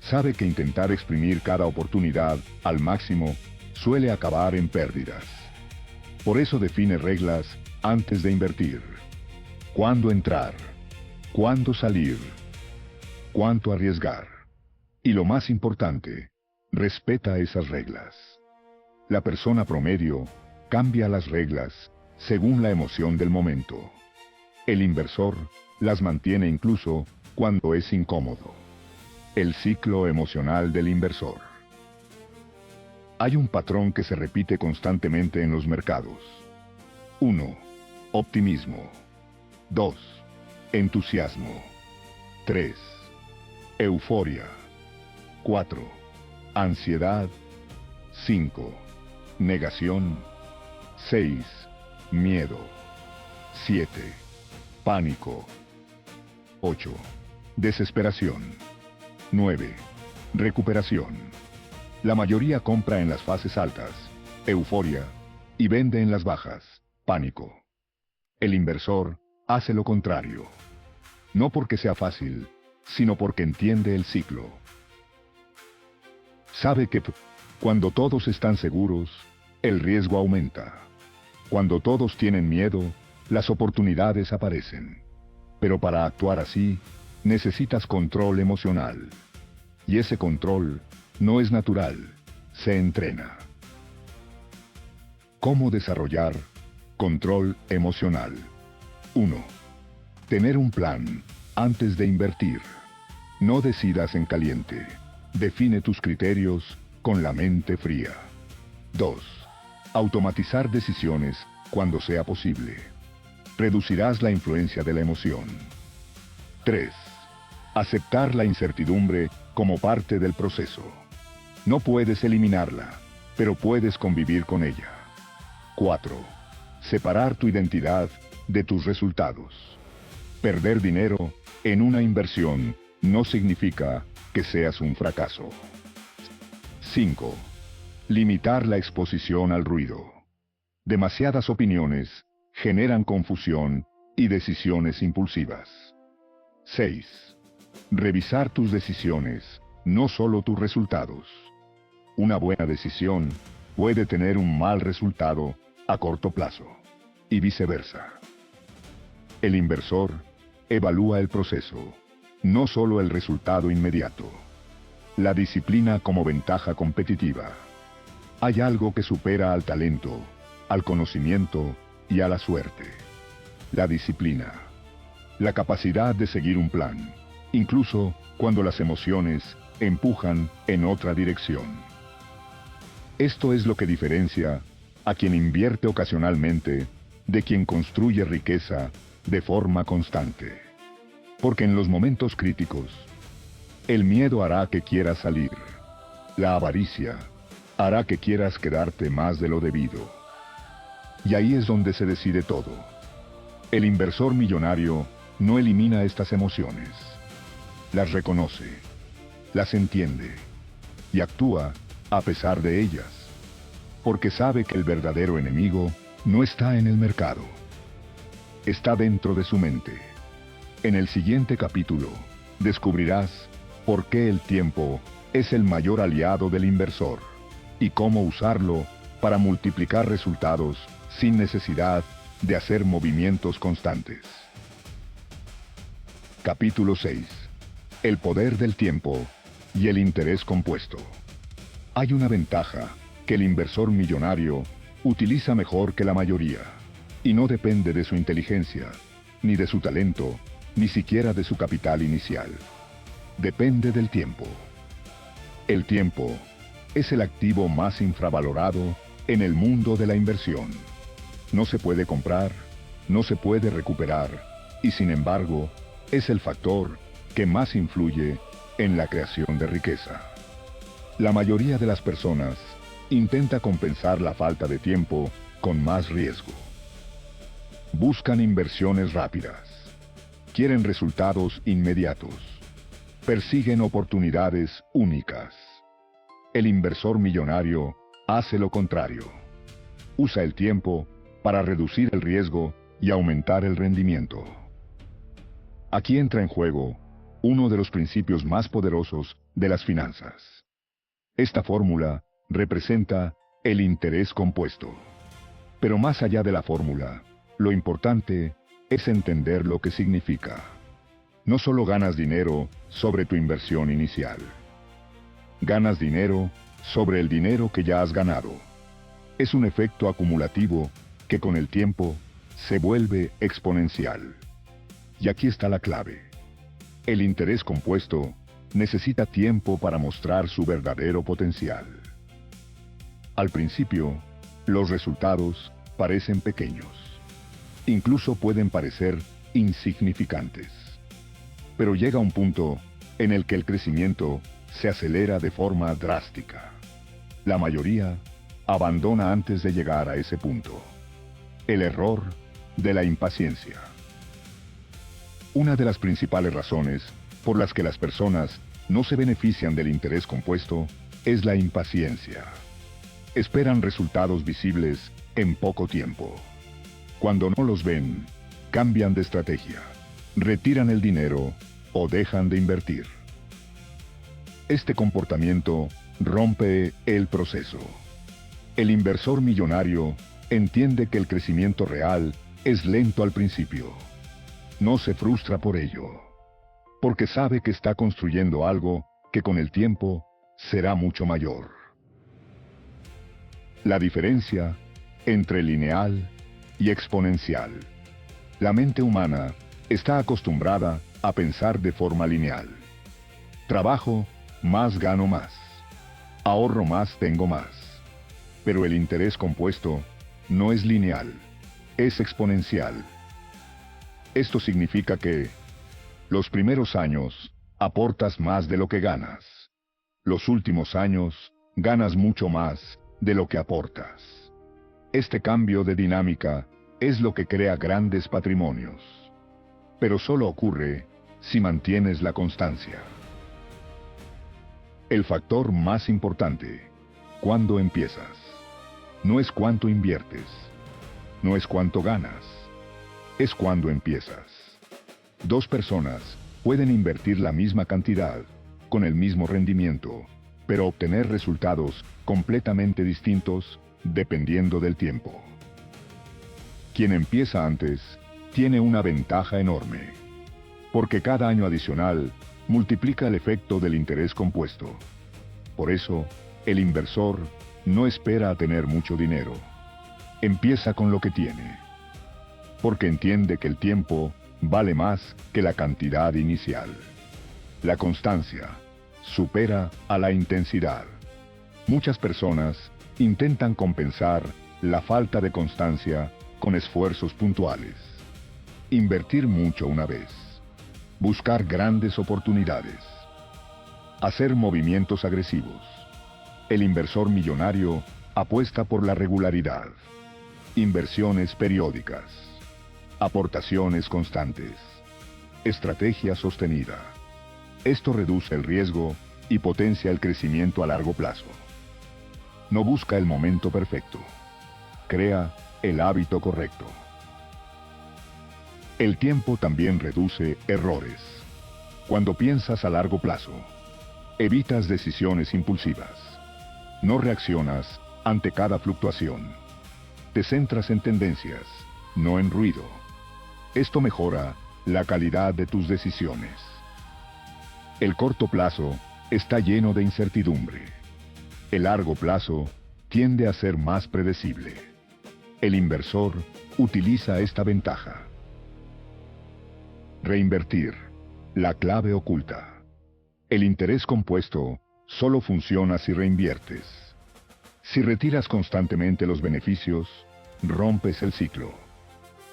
Sabe que intentar exprimir cada oportunidad al máximo suele acabar en pérdidas. Por eso define reglas antes de invertir. Cuándo entrar, cuándo salir, cuánto arriesgar. Y lo más importante, respeta esas reglas. La persona promedio cambia las reglas según la emoción del momento. El inversor las mantiene incluso cuando es incómodo. El ciclo emocional del inversor. Hay un patrón que se repite constantemente en los mercados. 1. Optimismo. 2. Entusiasmo. 3. Euforia. 4. Ansiedad. 5. Negación. 6. Miedo. 7. Pánico. 8. Desesperación. 9. Recuperación. La mayoría compra en las fases altas, euforia, y vende en las bajas, pánico. El inversor hace lo contrario. No porque sea fácil, sino porque entiende el ciclo. Sabe que cuando todos están seguros, el riesgo aumenta. Cuando todos tienen miedo, las oportunidades aparecen. Pero para actuar así, necesitas control emocional. Y ese control no es natural, se entrena. ¿Cómo desarrollar control emocional? 1. Tener un plan antes de invertir. No decidas en caliente. Define tus criterios con la mente fría. 2. Automatizar decisiones cuando sea posible. Reducirás la influencia de la emoción. 3. Aceptar la incertidumbre como parte del proceso. No puedes eliminarla, pero puedes convivir con ella. 4. Separar tu identidad de tus resultados. Perder dinero en una inversión no significa que seas un fracaso. 5. Limitar la exposición al ruido. Demasiadas opiniones generan confusión y decisiones impulsivas. 6. Revisar tus decisiones, no solo tus resultados. Una buena decisión puede tener un mal resultado a corto plazo, y viceversa. El inversor evalúa el proceso, no solo el resultado inmediato. La disciplina como ventaja competitiva. Hay algo que supera al talento, al conocimiento y a la suerte: la disciplina, la capacidad de seguir un plan, incluso cuando las emociones empujan en otra dirección. Esto es lo que diferencia a quien invierte ocasionalmente de quien construye riqueza de forma constante. Porque en los momentos críticos, el miedo hará que quieras salir. La avaricia hará que quieras quedarte más de lo debido. Y ahí es donde se decide todo. El inversor millonario no elimina estas emociones. Las reconoce, las entiende y actúa a pesar de ellas. Porque sabe que el verdadero enemigo no está en el mercado. Está dentro de su mente. En el siguiente capítulo, descubrirás por qué el tiempo es el mayor aliado del inversor y cómo usarlo para multiplicar resultados sin necesidad de hacer movimientos constantes. Capítulo 6. El poder del tiempo y el interés compuesto. Hay una ventaja que el inversor millonario utiliza mejor que la mayoría, y no depende de su inteligencia, ni de su talento, ni siquiera de su capital inicial. Depende del tiempo. El tiempo es el activo más infravalorado en el mundo de la inversión. No se puede comprar, no se puede recuperar, y sin embargo, es el factor que más influye en la creación de riqueza. La mayoría de las personas intenta compensar la falta de tiempo con más riesgo. Buscan inversiones rápidas. Quieren resultados inmediatos. Persiguen oportunidades únicas. El inversor millonario hace lo contrario. Usa el tiempo para reducir el riesgo y aumentar el rendimiento. Aquí entra en juego uno de los principios más poderosos de las finanzas. Esta fórmula representa el interés compuesto. Pero más allá de la fórmula, lo importante es entender lo que significa. No solo ganas dinero sobre tu inversión inicial. Ganas dinero sobre el dinero que ya has ganado. Es un efecto acumulativo que con el tiempo se vuelve exponencial. Y aquí está la clave. El interés compuesto necesita tiempo para mostrar su verdadero potencial. Al principio, los resultados parecen pequeños. Incluso pueden parecer insignificantes. Pero llega un punto en el que el crecimiento se acelera de forma drástica. La mayoría abandona antes de llegar a ese punto. El error de la impaciencia. Una de las principales razones por las que las personas no se benefician del interés compuesto es la impaciencia. Esperan resultados visibles en poco tiempo. Cuando no los ven, cambian de estrategia, retiran el dinero o dejan de invertir. Este comportamiento rompe el proceso. El inversor millonario entiende que el crecimiento real es lento al principio. No se frustra por ello, porque sabe que está construyendo algo que con el tiempo será mucho mayor. La diferencia entre lineal y exponencial. La mente humana está acostumbrada a pensar de forma lineal. Trabajo, más gano más. Ahorro más, tengo más. Pero el interés compuesto no es lineal, es exponencial. Esto significa que los primeros años aportas más de lo que ganas. Los últimos años ganas mucho más de lo que aportas. Este cambio de dinámica es lo que crea grandes patrimonios. Pero solo ocurre si mantienes la constancia. El factor más importante, ¿cuándo empiezas? No es cuánto inviertes, no es cuánto ganas, es cuándo empiezas. Dos personas pueden invertir la misma cantidad, con el mismo rendimiento, pero obtener resultados completamente distintos dependiendo del tiempo. Quien empieza antes tiene una ventaja enorme, porque cada año adicional multiplica el efecto del interés compuesto. Por eso, el inversor no espera a tener mucho dinero. Empieza con lo que tiene, porque entiende que el tiempo vale más que la cantidad inicial. La constancia supera a la intensidad. Muchas personas intentan compensar la falta de constancia con esfuerzos puntuales. Invertir mucho una vez. Buscar grandes oportunidades. Hacer movimientos agresivos. El inversor millonario apuesta por la regularidad. Inversiones periódicas. Aportaciones constantes. Estrategia sostenida. Esto reduce el riesgo y potencia el crecimiento a largo plazo. No busca el momento perfecto. Crea el hábito correcto. El tiempo también reduce errores. Cuando piensas a largo plazo, evitas decisiones impulsivas. No reaccionas ante cada fluctuación. Te centras en tendencias, no en ruido. Esto mejora la calidad de tus decisiones. El corto plazo está lleno de incertidumbre. El largo plazo tiende a ser más predecible. El inversor utiliza esta ventaja. Reinvertir. La clave oculta. El interés compuesto solo funciona si reinviertes. Si retiras constantemente los beneficios, rompes el ciclo.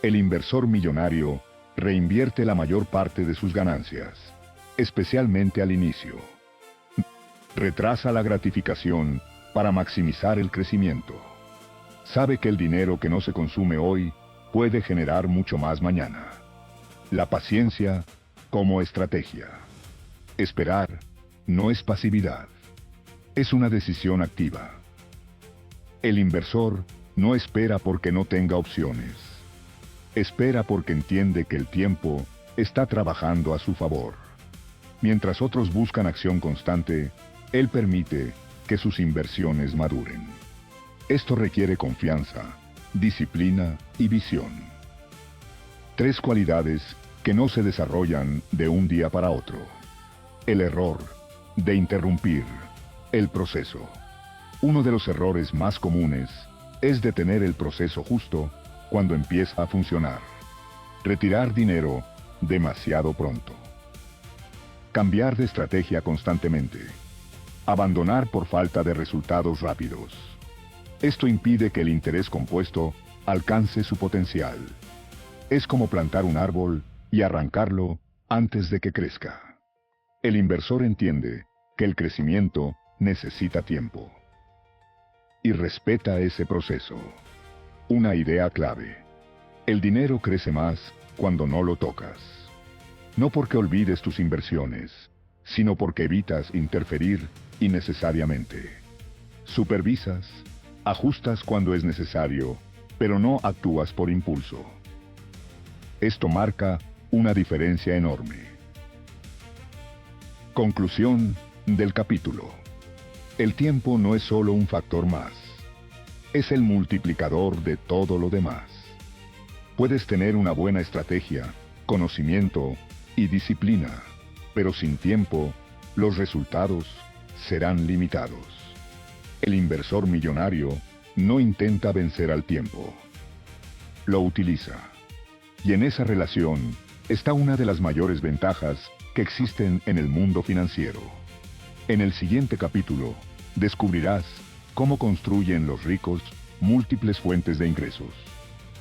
El inversor millonario reinvierte la mayor parte de sus ganancias, especialmente al inicio. Retrasa la gratificación para maximizar el crecimiento. Sabe que el dinero que no se consume hoy puede generar mucho más mañana. La paciencia como estrategia. Esperar no es pasividad. Es una decisión activa. El inversor no espera porque no tenga opciones. Espera porque entiende que el tiempo está trabajando a su favor. Mientras otros buscan acción constante, él permite que sus inversiones maduren. Esto requiere confianza, disciplina y visión. 3 cualidades que no se desarrollan de un día para otro. El error de interrumpir el proceso. Uno de los errores más comunes es detener el proceso justo cuando empieza a funcionar. Retirar dinero demasiado pronto. Cambiar de estrategia constantemente. Abandonar por falta de resultados rápidos. Esto impide que el interés compuesto alcance su potencial. Es como plantar un árbol y arrancarlo antes de que crezca. El inversor entiende que el crecimiento necesita tiempo. Y respeta ese proceso. Una idea clave. El dinero crece más cuando no lo tocas. No porque olvides tus inversiones, sino porque evitas interferir innecesariamente. Supervisas, ajustas cuando es necesario, pero no actúas por impulso. Esto marca una diferencia enorme. Conclusión del capítulo. El tiempo no es solo un factor más. Es el multiplicador de todo lo demás. Puedes tener una buena estrategia, conocimiento y disciplina, pero sin tiempo, los resultados serán limitados. El inversor millonario no intenta vencer al tiempo. Lo utiliza. Y en esa relación está una de las mayores ventajas que existen en el mundo financiero. En el siguiente capítulo, descubrirás cómo construyen los ricos múltiples fuentes de ingresos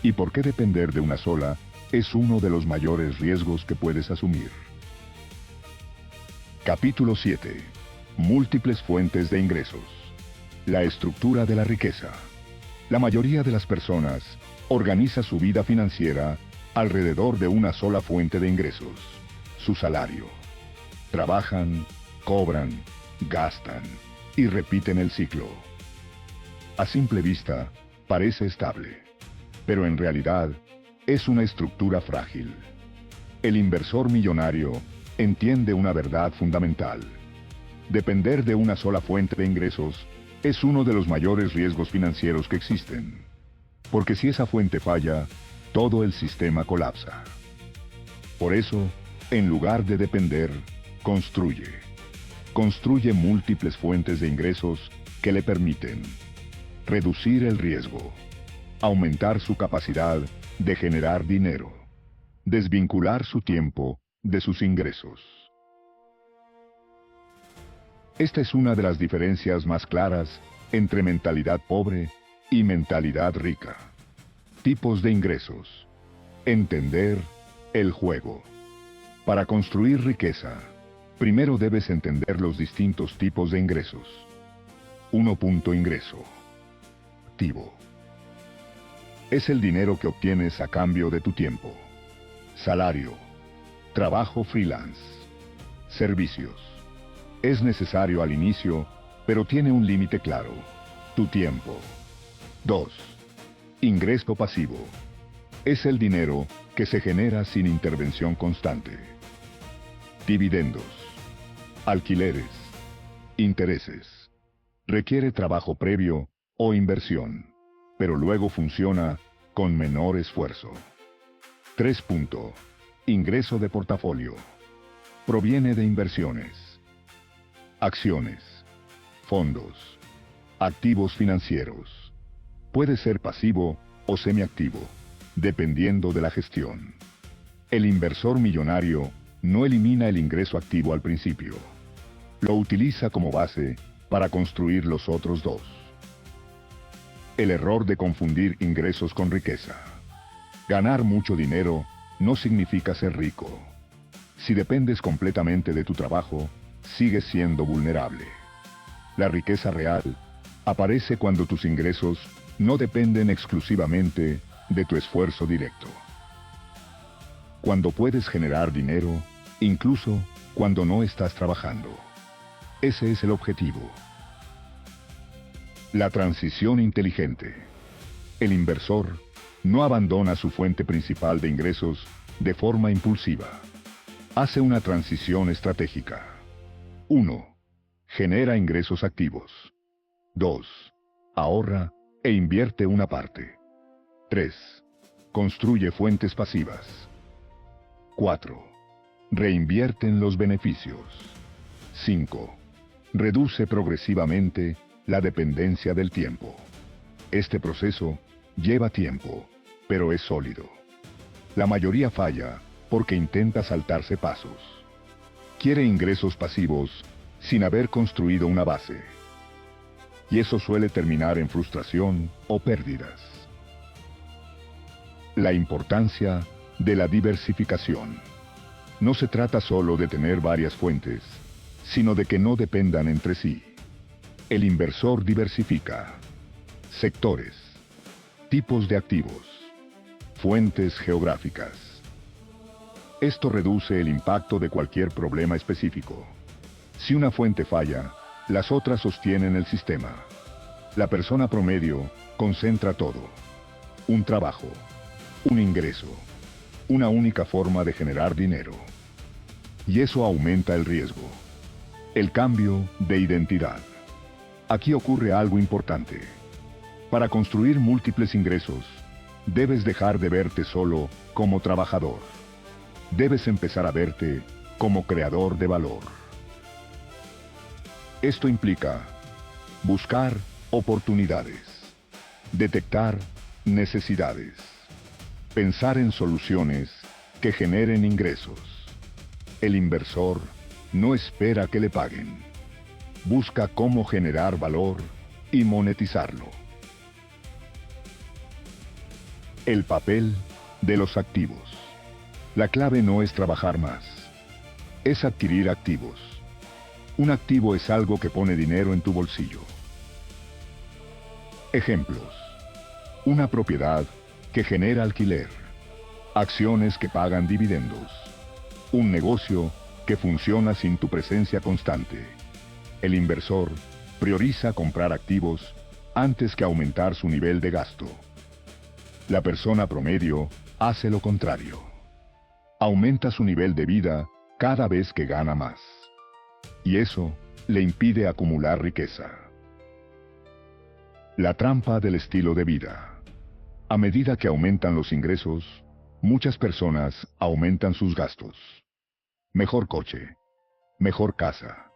y por qué depender de una sola es uno de los mayores riesgos que puedes asumir. Capítulo 7. Múltiples fuentes de ingresos. La estructura de la riqueza. La mayoría de las personas organiza su vida financiera alrededor de una sola fuente de ingresos, su salario. Trabajan, cobran, gastan y repiten el ciclo. A simple vista, parece estable, pero en realidad es una estructura frágil. El inversor millonario entiende una verdad fundamental. Depender de una sola fuente de ingresos es uno de los mayores riesgos financieros que existen, porque si esa fuente falla, todo el sistema colapsa. Por eso, en lugar de depender, construye. Construye múltiples fuentes de ingresos que le permiten reducir el riesgo, aumentar su capacidad de generar dinero, desvincular su tiempo de sus ingresos. Esta es una de las diferencias más claras entre mentalidad pobre y mentalidad rica. Tipos de ingresos. Entender el juego. Para construir riqueza, primero debes entender los distintos tipos de ingresos. 1. Ingreso. Activo. Es el dinero que obtienes a cambio de tu tiempo. Salario. Trabajo freelance. Servicios. Es necesario al inicio, pero tiene un límite claro. Tu tiempo. 2. Ingreso pasivo. Es el dinero que se genera sin intervención constante. Dividendos. Alquileres. Intereses. Requiere trabajo previo o inversión, pero luego funciona con menor esfuerzo. 3. Ingreso de portafolio. Proviene de inversiones. Acciones. Fondos. Activos financieros. Puede ser pasivo o semiactivo, dependiendo de la gestión. El inversor millonario no elimina el ingreso activo al principio. Lo utiliza como base para construir los otros dos. El error de confundir ingresos con riqueza. Ganar mucho dinero no significa ser rico. Si dependes completamente de tu trabajo, sigues siendo vulnerable. La riqueza real aparece cuando tus ingresos no dependen exclusivamente de tu esfuerzo directo. Cuando puedes generar dinero, incluso cuando no estás trabajando. Ese es el objetivo. La transición inteligente. El inversor no abandona su fuente principal de ingresos de forma impulsiva. Hace una transición estratégica. 1. Genera ingresos activos. 2. Ahorra e invierte una parte. 3. Construye fuentes pasivas. 4. Reinvierte en los beneficios. 5. Reduce progresivamente la dependencia del tiempo. Este proceso lleva tiempo, pero es sólido. La mayoría falla porque intenta saltarse pasos. Quiere ingresos pasivos sin haber construido una base. Y eso suele terminar en frustración o pérdidas. La importancia de la diversificación. No se trata solo de tener varias fuentes, sino de que no dependan entre sí. El inversor diversifica. Sectores. Tipos de activos. Fuentes geográficas. Esto reduce el impacto de cualquier problema específico. Si una fuente falla, las otras sostienen el sistema. La persona promedio concentra todo. Un trabajo, un ingreso, una única forma de generar dinero. Y eso aumenta el riesgo. El cambio de identidad. Aquí ocurre algo importante. Para construir múltiples ingresos, debes dejar de verte solo como trabajador. Debes empezar a verte como creador de valor. Esto implica buscar oportunidades, detectar necesidades, pensar en soluciones que generen ingresos. El inversor no espera que le paguen. Busca cómo generar valor y monetizarlo. El papel de los activos. La clave no es trabajar más, es adquirir activos. Un activo es algo que pone dinero en tu bolsillo. Ejemplos. Una propiedad que genera alquiler. Acciones que pagan dividendos. Un negocio que funciona sin tu presencia constante. El inversor prioriza comprar activos antes que aumentar su nivel de gasto. La persona promedio hace lo contrario. Aumenta su nivel de vida cada vez que gana más. Y eso le impide acumular riqueza. La trampa del estilo de vida. A medida que aumentan los ingresos, muchas personas aumentan sus gastos. Mejor coche, mejor casa,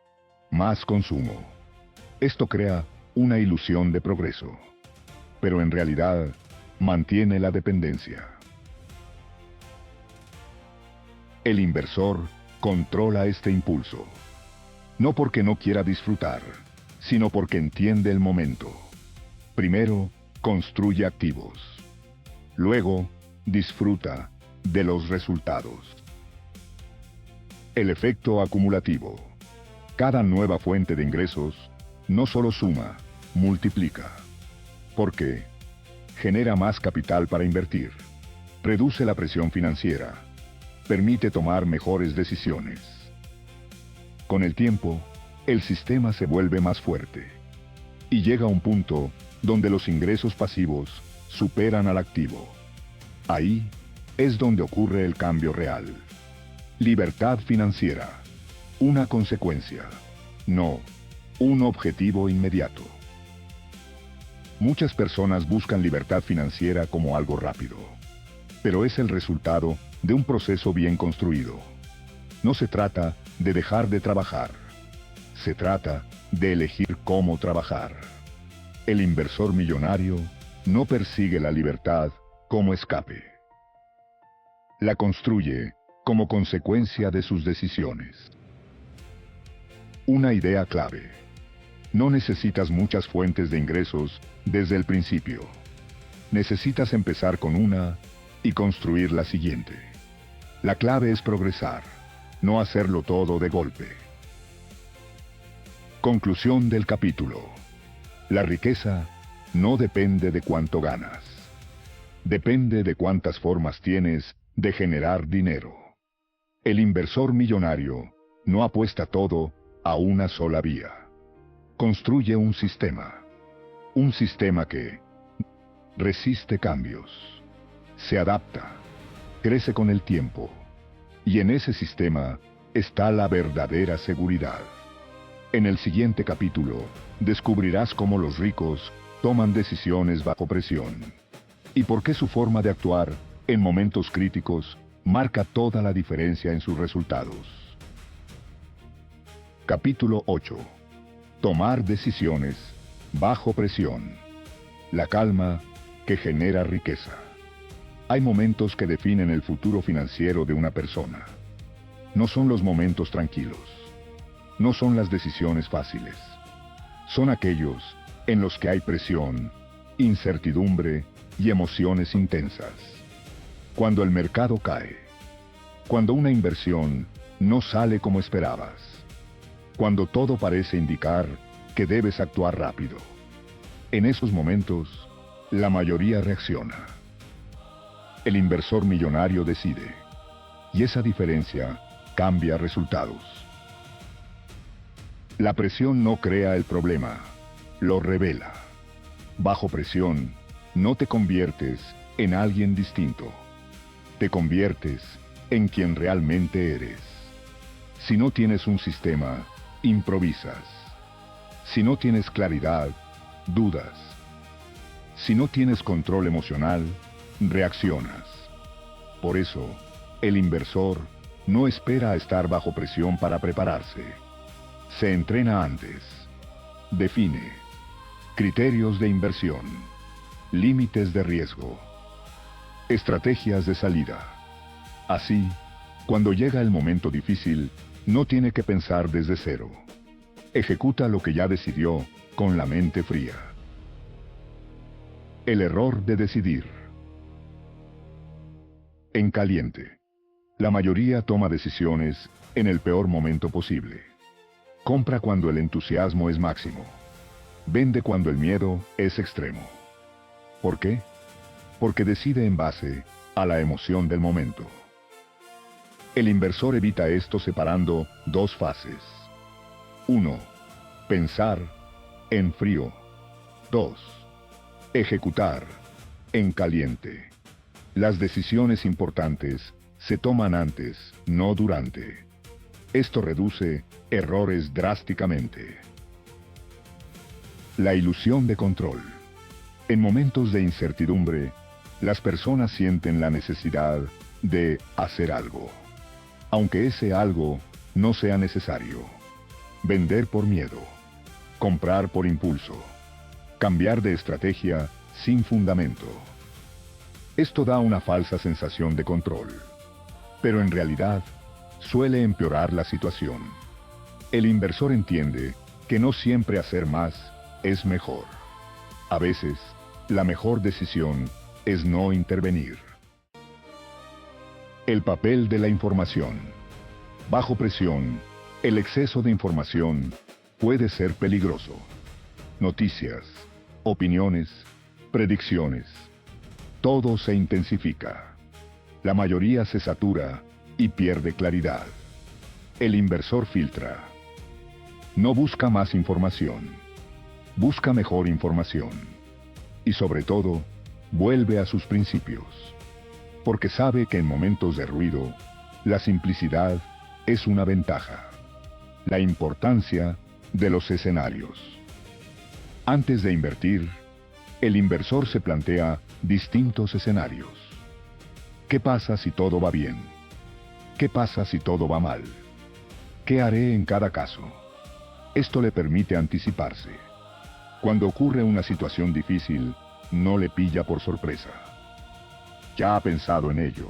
más consumo. Esto crea una ilusión de progreso. pero en realidad mantiene la dependencia. El inversor controla este impulso, no porque no quiera disfrutar, sino porque entiende el momento. Primero, construye activos. Luego, disfruta de los resultados. El efecto acumulativo. Cada nueva fuente de ingresos no solo suma, multiplica. ¿Por qué? Genera más capital para invertir, reduce la presión financiera, permite tomar mejores decisiones. Con el tiempo, el sistema se vuelve más fuerte y llega a un punto donde los ingresos pasivos superan al activo. Ahí es donde ocurre el cambio real. Libertad financiera, una consecuencia, no un objetivo inmediato. Muchas personas buscan libertad financiera como algo rápido, pero es el resultado de un proceso bien construido. No se trata de dejar de trabajar, se trata de elegir cómo trabajar. El inversor millonario no persigue la libertad como escape. La construye como consecuencia de sus decisiones. Una idea clave. No necesitas muchas fuentes de ingresos desde el principio. Necesitas empezar con una y construir la siguiente. La clave es progresar, no hacerlo todo de golpe. Conclusión del capítulo. La riqueza no depende de cuánto ganas. Depende de cuántas formas tienes de generar dinero. El inversor millonario no apuesta todo a una sola vía. Construye un sistema que resiste cambios, se adapta, crece con el tiempo, y en ese sistema está la verdadera seguridad. En el siguiente capítulo, descubrirás cómo los ricos toman decisiones bajo presión, y por qué su forma de actuar en momentos críticos marca toda la diferencia en sus resultados. Capítulo 8. Tomar decisiones bajo presión. La calma que genera riqueza. Hay momentos que definen el futuro financiero de una persona. No son los momentos tranquilos. No son las decisiones fáciles. Son aquellos en los que hay presión, incertidumbre y emociones intensas. Cuando el mercado cae. Cuando una inversión no sale como esperabas. Cuando todo parece indicar que debes actuar rápido. En esos momentos, la mayoría reacciona. El inversor millonario decide, y esa diferencia cambia resultados. La presión no crea el problema, lo revela. Bajo presión, no te conviertes en alguien distinto. Te conviertes en quien realmente eres. Si no tienes un sistema, improvisas. Si no tienes claridad, dudas. Si no tienes control emocional, reaccionas. Por eso, el inversor no espera a estar bajo presión para prepararse. Se entrena antes. Define criterios de inversión, límites de riesgo, estrategias de salida. Así, cuando llega el momento difícil, no tiene que pensar desde cero. Ejecuta lo que ya decidió con la mente fría. El error de decidir. En caliente. La mayoría toma decisiones en el peor momento posible. Compra cuando el entusiasmo es máximo. Vende cuando el miedo es extremo. ¿Por qué? Porque decide en base a la emoción del momento. El inversor evita esto separando dos fases. 1. Pensar en frío. 2. Ejecutar en caliente. Las decisiones importantes se toman antes, no durante. Esto reduce errores drásticamente. La ilusión de control. En momentos de incertidumbre, las personas sienten la necesidad de hacer algo, aunque ese algo no sea necesario. Vender por miedo, comprar por impulso, cambiar de estrategia sin fundamento. Esto da una falsa sensación de control, pero en realidad suele empeorar la situación. El inversor entiende que no siempre hacer más es mejor. A veces, la mejor decisión es no intervenir. El papel de la información. Bajo presión, el exceso de información puede ser peligroso. Noticias, opiniones, predicciones. Todo se intensifica. La mayoría se satura y pierde claridad. El inversor filtra. No busca más información. Busca mejor información. Y sobre todo, vuelve a sus principios. Porque sabe que en momentos de ruido, la simplicidad es una ventaja. La importancia de los escenarios. Antes de invertir, el inversor se plantea distintos escenarios. ¿Qué pasa si todo va bien? ¿Qué pasa si todo va mal? ¿Qué haré en cada caso? Esto le permite anticiparse. Cuando ocurre una situación difícil, no le pilla por sorpresa. Ya ha pensado en ello.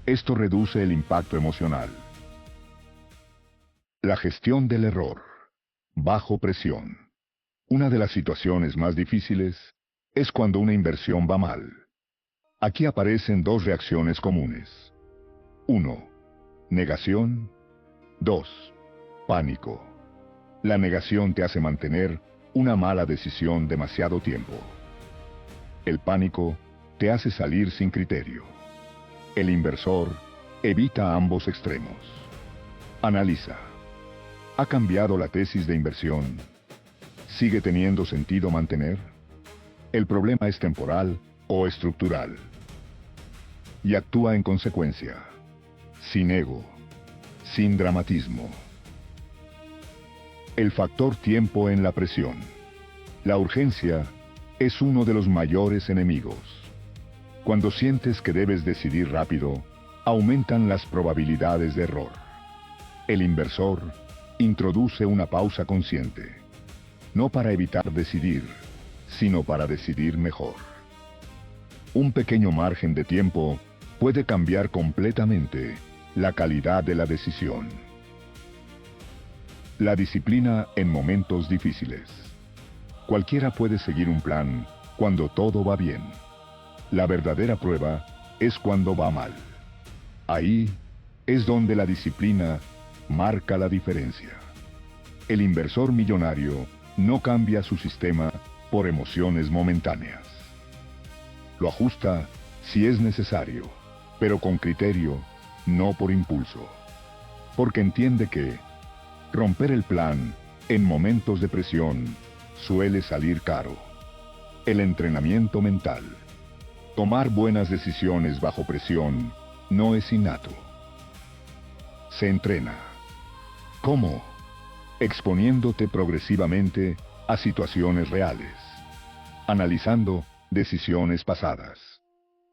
Esto reduce el impacto emocional. La gestión del error. Bajo presión. Una de las situaciones más difíciles es cuando una inversión va mal. Aquí aparecen dos reacciones comunes. 1. Negación. 2. Pánico. La negación te hace mantener una mala decisión demasiado tiempo. El pánico te hace salir sin criterio. El inversor evita ambos extremos. Analiza. ¿Ha cambiado la tesis de inversión? ¿Sigue teniendo sentido mantener? ¿El problema es temporal o estructural? Y actúa en consecuencia, sin ego, sin dramatismo. El factor tiempo en la presión. La urgencia es uno de los mayores enemigos. Cuando sientes que debes decidir rápido, aumentan las probabilidades de error. El inversor introduce una pausa consciente, no para evitar decidir, sino para decidir mejor. Un pequeño margen de tiempo puede cambiar completamente la calidad de la decisión. La disciplina en momentos difíciles. Cualquiera puede seguir un plan cuando todo va bien. La verdadera prueba es cuando va mal. Ahí es donde la disciplina marca la diferencia. El inversor millonario no cambia su sistema por emociones momentáneas. Lo ajusta si es necesario, pero con criterio, no por impulso. Porque entiende que romper el plan en momentos de presión suele salir caro. El entrenamiento mental. Tomar buenas decisiones bajo presión no es innato. Se entrena. ¿Cómo? Exponiéndote progresivamente a situaciones reales, analizando decisiones pasadas,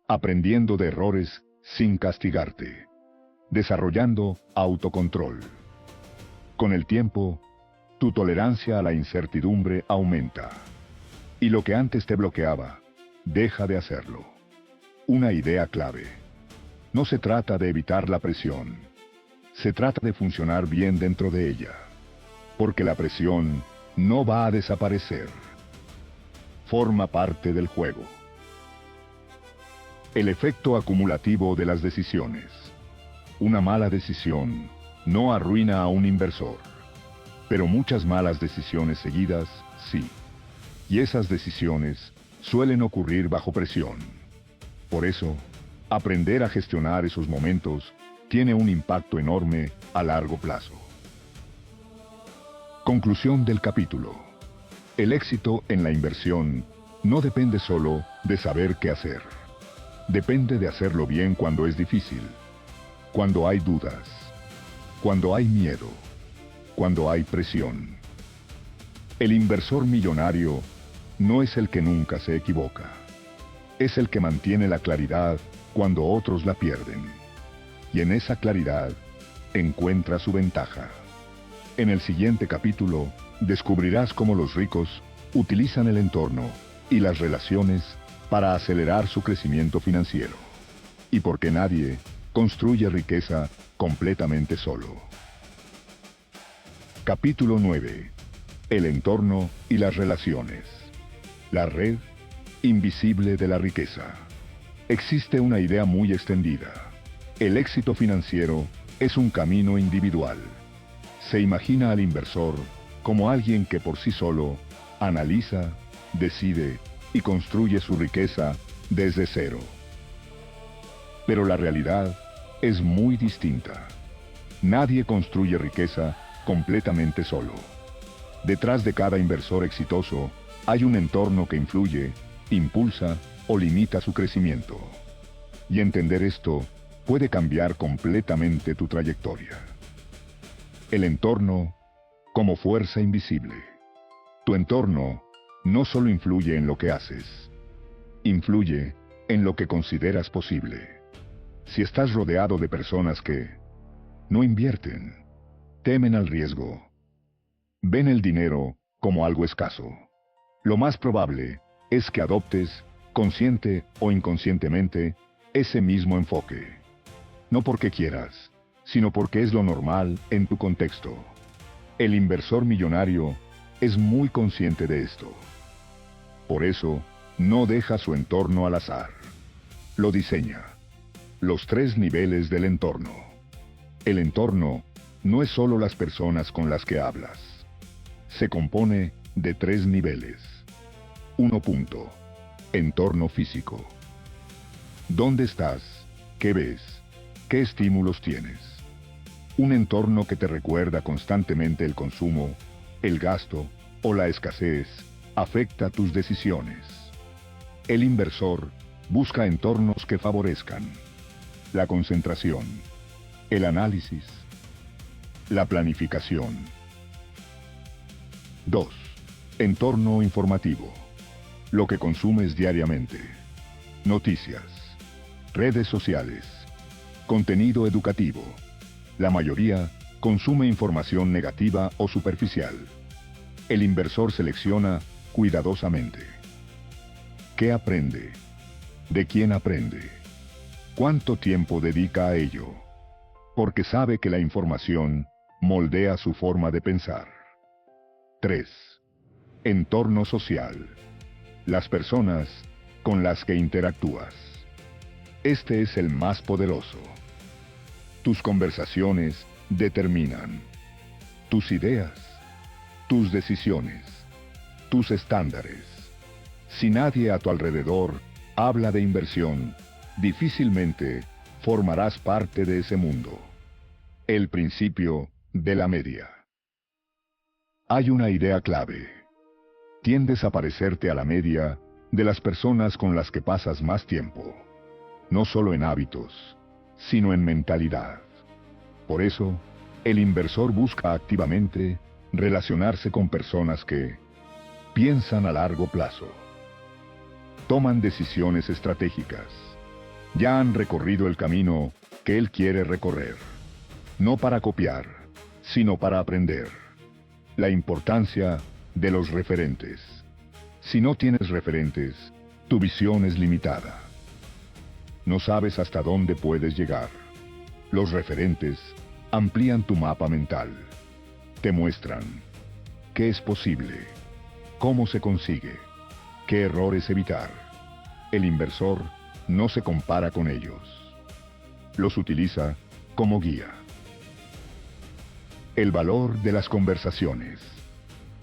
aprendiendo de errores sin castigarte, desarrollando autocontrol. Con el tiempo, tu tolerancia a la incertidumbre aumenta, y lo que antes te bloqueaba, deja de hacerlo. Una idea clave. No se trata de evitar la presión, se trata de funcionar bien dentro de ella, porque la presión no va a desaparecer. Forma parte del juego. El efecto acumulativo de las decisiones. Una mala decisión no arruina a un inversor, pero muchas malas decisiones seguidas sí. Y esas decisiones suelen ocurrir bajo presión. Por eso, aprender a gestionar esos momentos tiene un impacto enorme a largo plazo. Conclusión del capítulo. El éxito en la inversión no depende solo de saber qué hacer. Depende de hacerlo bien cuando es difícil, cuando hay dudas, cuando hay miedo, cuando hay presión. El inversor millonario no es el que nunca se equivoca. Es el que mantiene la claridad cuando otros la pierden. Y en esa claridad encuentra su ventaja. En el siguiente capítulo, descubrirás cómo los ricos utilizan el entorno y las relaciones para acelerar su crecimiento financiero. Y porque nadie construye riqueza completamente solo. Capítulo 9. El entorno y las relaciones. La red invisible de la riqueza. Existe una idea muy extendida. El éxito financiero es un camino individual. Se imagina al inversor como alguien que por sí solo analiza, decide y construye su riqueza desde cero. Pero la realidad es muy distinta. Nadie construye riqueza completamente solo. Detrás de cada inversor exitoso hay un entorno que influye, impulsa o limita su crecimiento. Y entender esto puede cambiar completamente tu trayectoria. El entorno como fuerza invisible. Tu entorno no solo influye en lo que haces, influye en lo que consideras posible. Si estás rodeado de personas que no invierten, temen al riesgo, ven el dinero como algo escaso, lo más probable es que adoptes, consciente o inconscientemente, ese mismo enfoque. No porque quieras, sino porque es lo normal en tu contexto. El inversor millonario es muy consciente de esto. Por eso, no deja su entorno al azar. Lo diseña. Los 3 niveles del entorno. El entorno no es solo las personas con las que hablas. Se compone de 3 niveles. 1. Entorno físico. ¿Dónde estás? ¿Qué ves? ¿Qué estímulos tienes? Un entorno que te recuerda constantemente el consumo, el gasto o la escasez afecta tus decisiones. El inversor busca entornos que favorezcan la concentración, el análisis, la planificación. 2. Entorno informativo. Lo que consumes diariamente. Noticias, redes sociales, contenido educativo. La mayoría consume información negativa o superficial. El inversor selecciona cuidadosamente. ¿Qué aprende? ¿De quién aprende? ¿Cuánto tiempo dedica a ello? Porque sabe que la información moldea su forma de pensar. 3. Entorno social. Las personas con las que interactúas. Este es el más poderoso. Tus conversaciones determinan tus ideas, tus decisiones, tus estándares. Si nadie a tu alrededor habla de inversión, difícilmente formarás parte de ese mundo. El principio de la media. Hay una idea clave. Tiendes a parecerte a la media de las personas con las que pasas más tiempo. No solo en hábitos, sino en mentalidad. Por eso, el inversor busca activamente relacionarse con personas que piensan a largo plazo. Toman decisiones estratégicas. Ya han recorrido el camino que él quiere recorrer. No para copiar, sino para aprender. La importancia de los referentes. Si no tienes referentes, tu visión es limitada. No sabes hasta dónde puedes llegar. Los referentes amplían tu mapa mental. Te muestran qué es posible, cómo se consigue, qué errores evitar. El inversor no se compara con ellos. Los utiliza como guía. El valor de las conversaciones.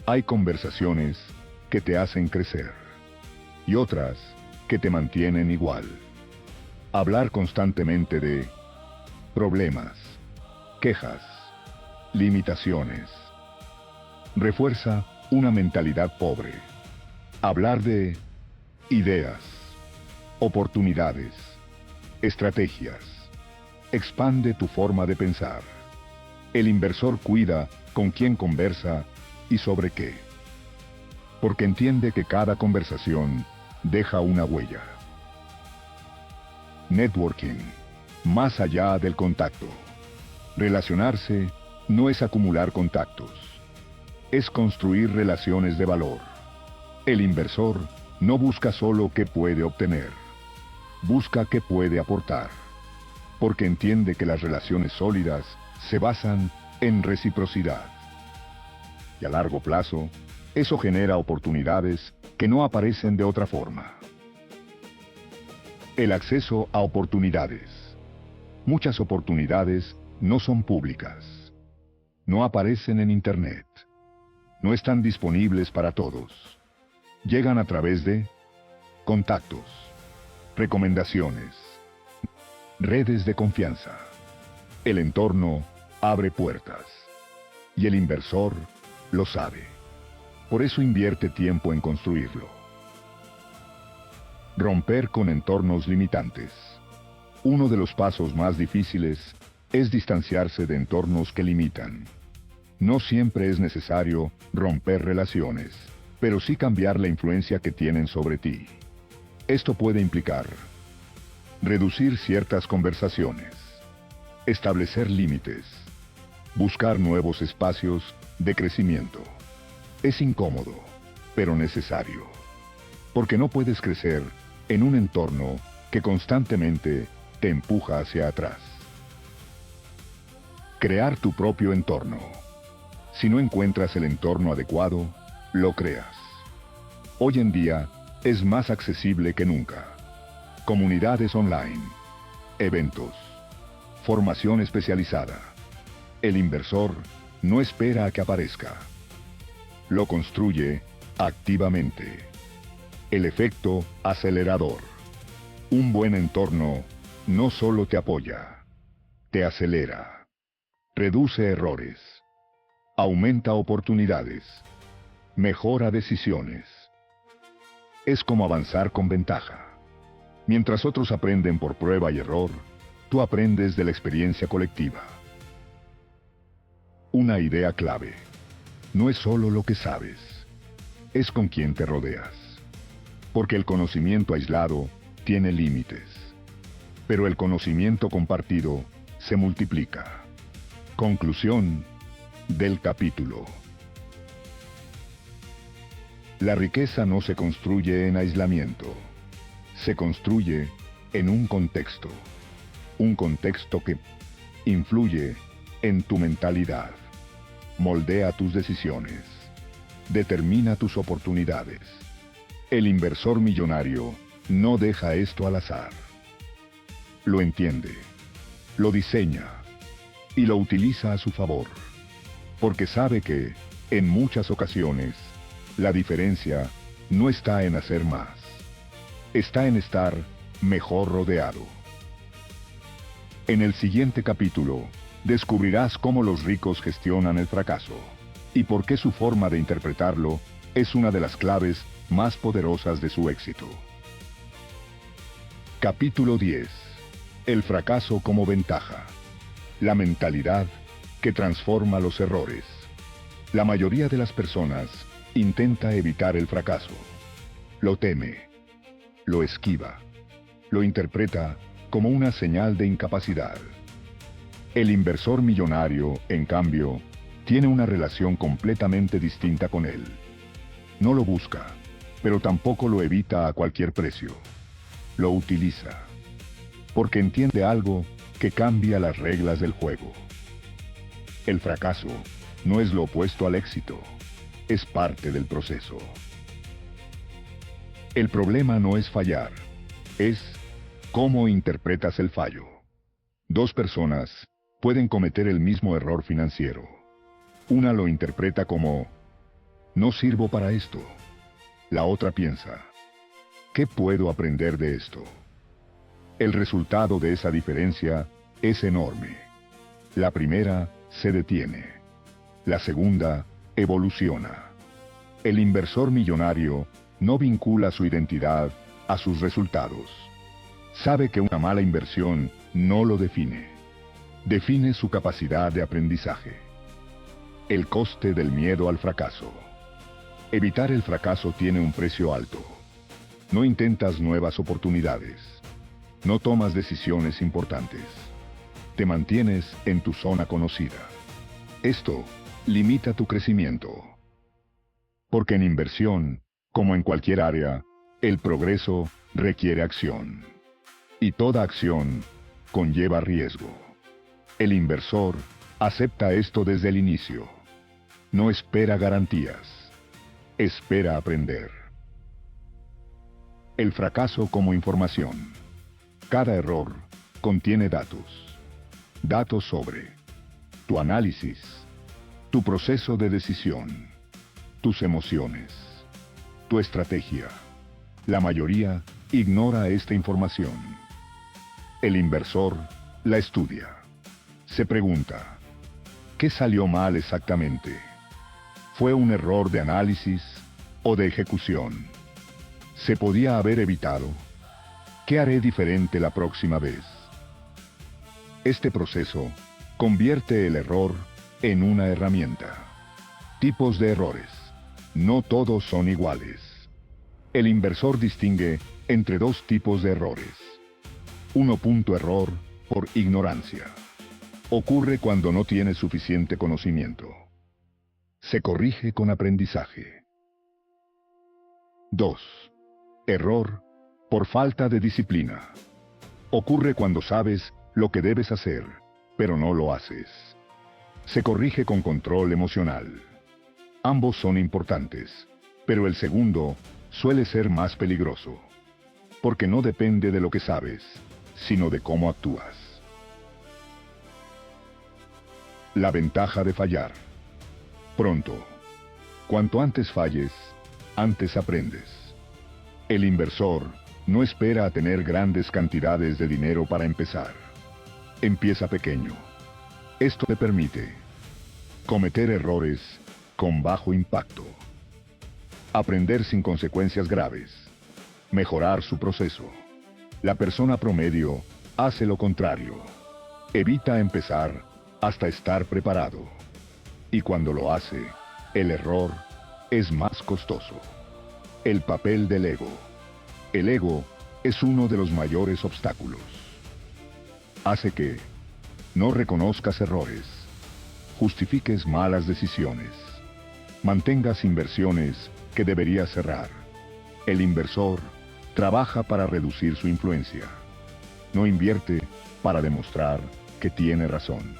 Hay conversaciones que te hacen crecer y otras que te mantienen igual. Hablar constantemente de problemas, quejas, limitaciones, refuerza una mentalidad pobre. Hablar de ideas, oportunidades, estrategias, expande tu forma de pensar. El inversor cuida con quién conversa y sobre qué. Porque entiende que cada conversación deja una huella. Networking, más allá del contacto. Relacionarse no es acumular contactos, es construir relaciones de valor. El inversor No busca solo qué puede obtener. Busca qué puede aportar. Porque entiende que las relaciones sólidas se basan en reciprocidad. Y a largo plazo, eso genera oportunidades que no aparecen de otra forma. El acceso a oportunidades. Muchas oportunidades no son públicas. No aparecen en Internet. No están disponibles para todos. Llegan a través de contactos, recomendaciones, redes de confianza. El entorno abre puertas. Y el inversor lo sabe. Por eso invierte tiempo en construirlo. Romper con entornos limitantes. Uno de los pasos más difíciles es distanciarse de entornos que limitan. No siempre es necesario romper relaciones, pero sí cambiar la influencia que tienen sobre ti. Esto puede implicar reducir ciertas conversaciones, establecer límites, buscar nuevos espacios de crecimiento. Es incómodo, pero necesario, porque no puedes crecer en un entorno que constantemente te empuja hacia atrás. Crear tu propio entorno. Si no encuentras el entorno adecuado, lo creas. Hoy en día es más accesible que nunca. Comunidades online, eventos, formación especializada. El inversor no espera a que aparezca. Lo construye activamente. El efecto acelerador. Un buen entorno no solo te apoya, te acelera, reduce errores, aumenta oportunidades, mejora decisiones. Es como avanzar con ventaja. Mientras otros aprenden por prueba y error, tú aprendes de la experiencia colectiva. Una idea clave. No es solo lo que sabes, es con quien te rodeas. Porque el conocimiento aislado tiene límites. Pero el conocimiento compartido se multiplica. Conclusión del capítulo. La riqueza no se construye en aislamiento. Se construye en un contexto. Un contexto que influye en tu mentalidad. Moldea tus decisiones. Determina tus oportunidades. El inversor millonario no deja esto al azar. Lo entiende, lo diseña y lo utiliza a su favor. Porque sabe que, en muchas ocasiones, la diferencia no está en hacer más. Está en estar mejor rodeado. En el siguiente capítulo, descubrirás cómo los ricos gestionan el fracaso y por qué su forma de interpretarlo es una de las claves más poderosas de su éxito. Capítulo 10. El fracaso como ventaja. La mentalidad que transforma los errores. La mayoría de las personas intenta evitar el fracaso. Lo teme, lo esquiva, lo interpreta como una señal de incapacidad. El inversor millonario, en cambio, tiene una relación completamente distinta con él. No lo busca, pero tampoco lo evita a cualquier precio. Lo utiliza, porque entiende algo que cambia las reglas del juego. El fracaso no es lo opuesto al éxito, es parte del proceso. El problema no es fallar, es cómo interpretas el fallo. Dos personas pueden cometer el mismo error financiero. Una lo interpreta como, no sirvo para esto. La otra piensa, ¿qué puedo aprender de esto? El resultado de esa diferencia es enorme. La primera se detiene. La segunda evoluciona. El inversor millonario no vincula su identidad a sus resultados. Sabe que una mala inversión no lo define. Define su capacidad de aprendizaje. El coste del miedo al fracaso. Evitar el fracaso tiene un precio alto. No intentas nuevas oportunidades. No tomas decisiones importantes. Te mantienes en tu zona conocida. Esto limita tu crecimiento. Porque en inversión, como en cualquier área, El progreso requiere acción. Y toda acción conlleva riesgo. El inversor acepta esto desde el inicio. No espera garantías. Espera aprender. El fracaso como información. Cada error contiene datos. Datos sobre tu análisis, tu proceso de decisión, tus emociones, tu estrategia. La mayoría ignora esta información. El inversor la estudia. Se pregunta, ¿qué salió mal exactamente? ¿Fue un error de análisis o de ejecución? ¿Se podía haber evitado? ¿Qué haré diferente la próxima vez? Este proceso convierte el error en una herramienta. Tipos de errores. No todos son iguales. El inversor distingue entre dos tipos de errores. 1. Error por ignorancia. Ocurre cuando no tienes suficiente conocimiento. Se corrige con aprendizaje. 2. Error por falta de disciplina. Ocurre cuando sabes lo que debes hacer, pero no lo haces. Se corrige con control emocional. Ambos son importantes, pero el segundo suele ser más peligroso, porque no depende de lo que sabes, sino de cómo actúas. La ventaja de fallar. Pronto. Cuanto antes falles, antes aprendes. El inversor no espera a tener grandes cantidades de dinero para empezar. Empieza pequeño. Esto le permite cometer errores con bajo impacto, aprender sin consecuencias graves, mejorar su proceso. La persona promedio hace lo contrario. Evita empezar hasta estar preparado. Y cuando lo hace, el error es más costoso. El papel del ego. El ego es uno de los mayores obstáculos. Hace que no reconozcas errores, justifiques malas decisiones, mantengas inversiones que deberías cerrar. El inversor trabaja para reducir su influencia. No invierte para demostrar que tiene razón.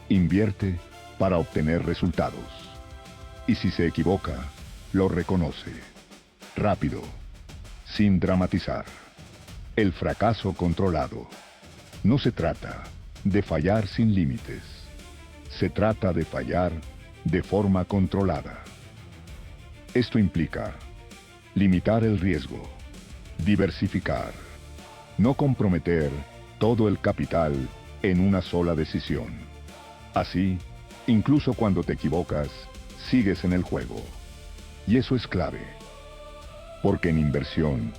Invierte para obtener resultados. Y si se equivoca, lo reconoce. Rápido, sin dramatizar. El fracaso controlado. No se trata de fallar sin límites. Se trata de fallar de forma controlada. Esto implica limitar el riesgo, diversificar, no comprometer todo el capital en una sola decisión. Así, incluso cuando te equivocas, sigues en el juego. Y eso es clave. Porque en inversión,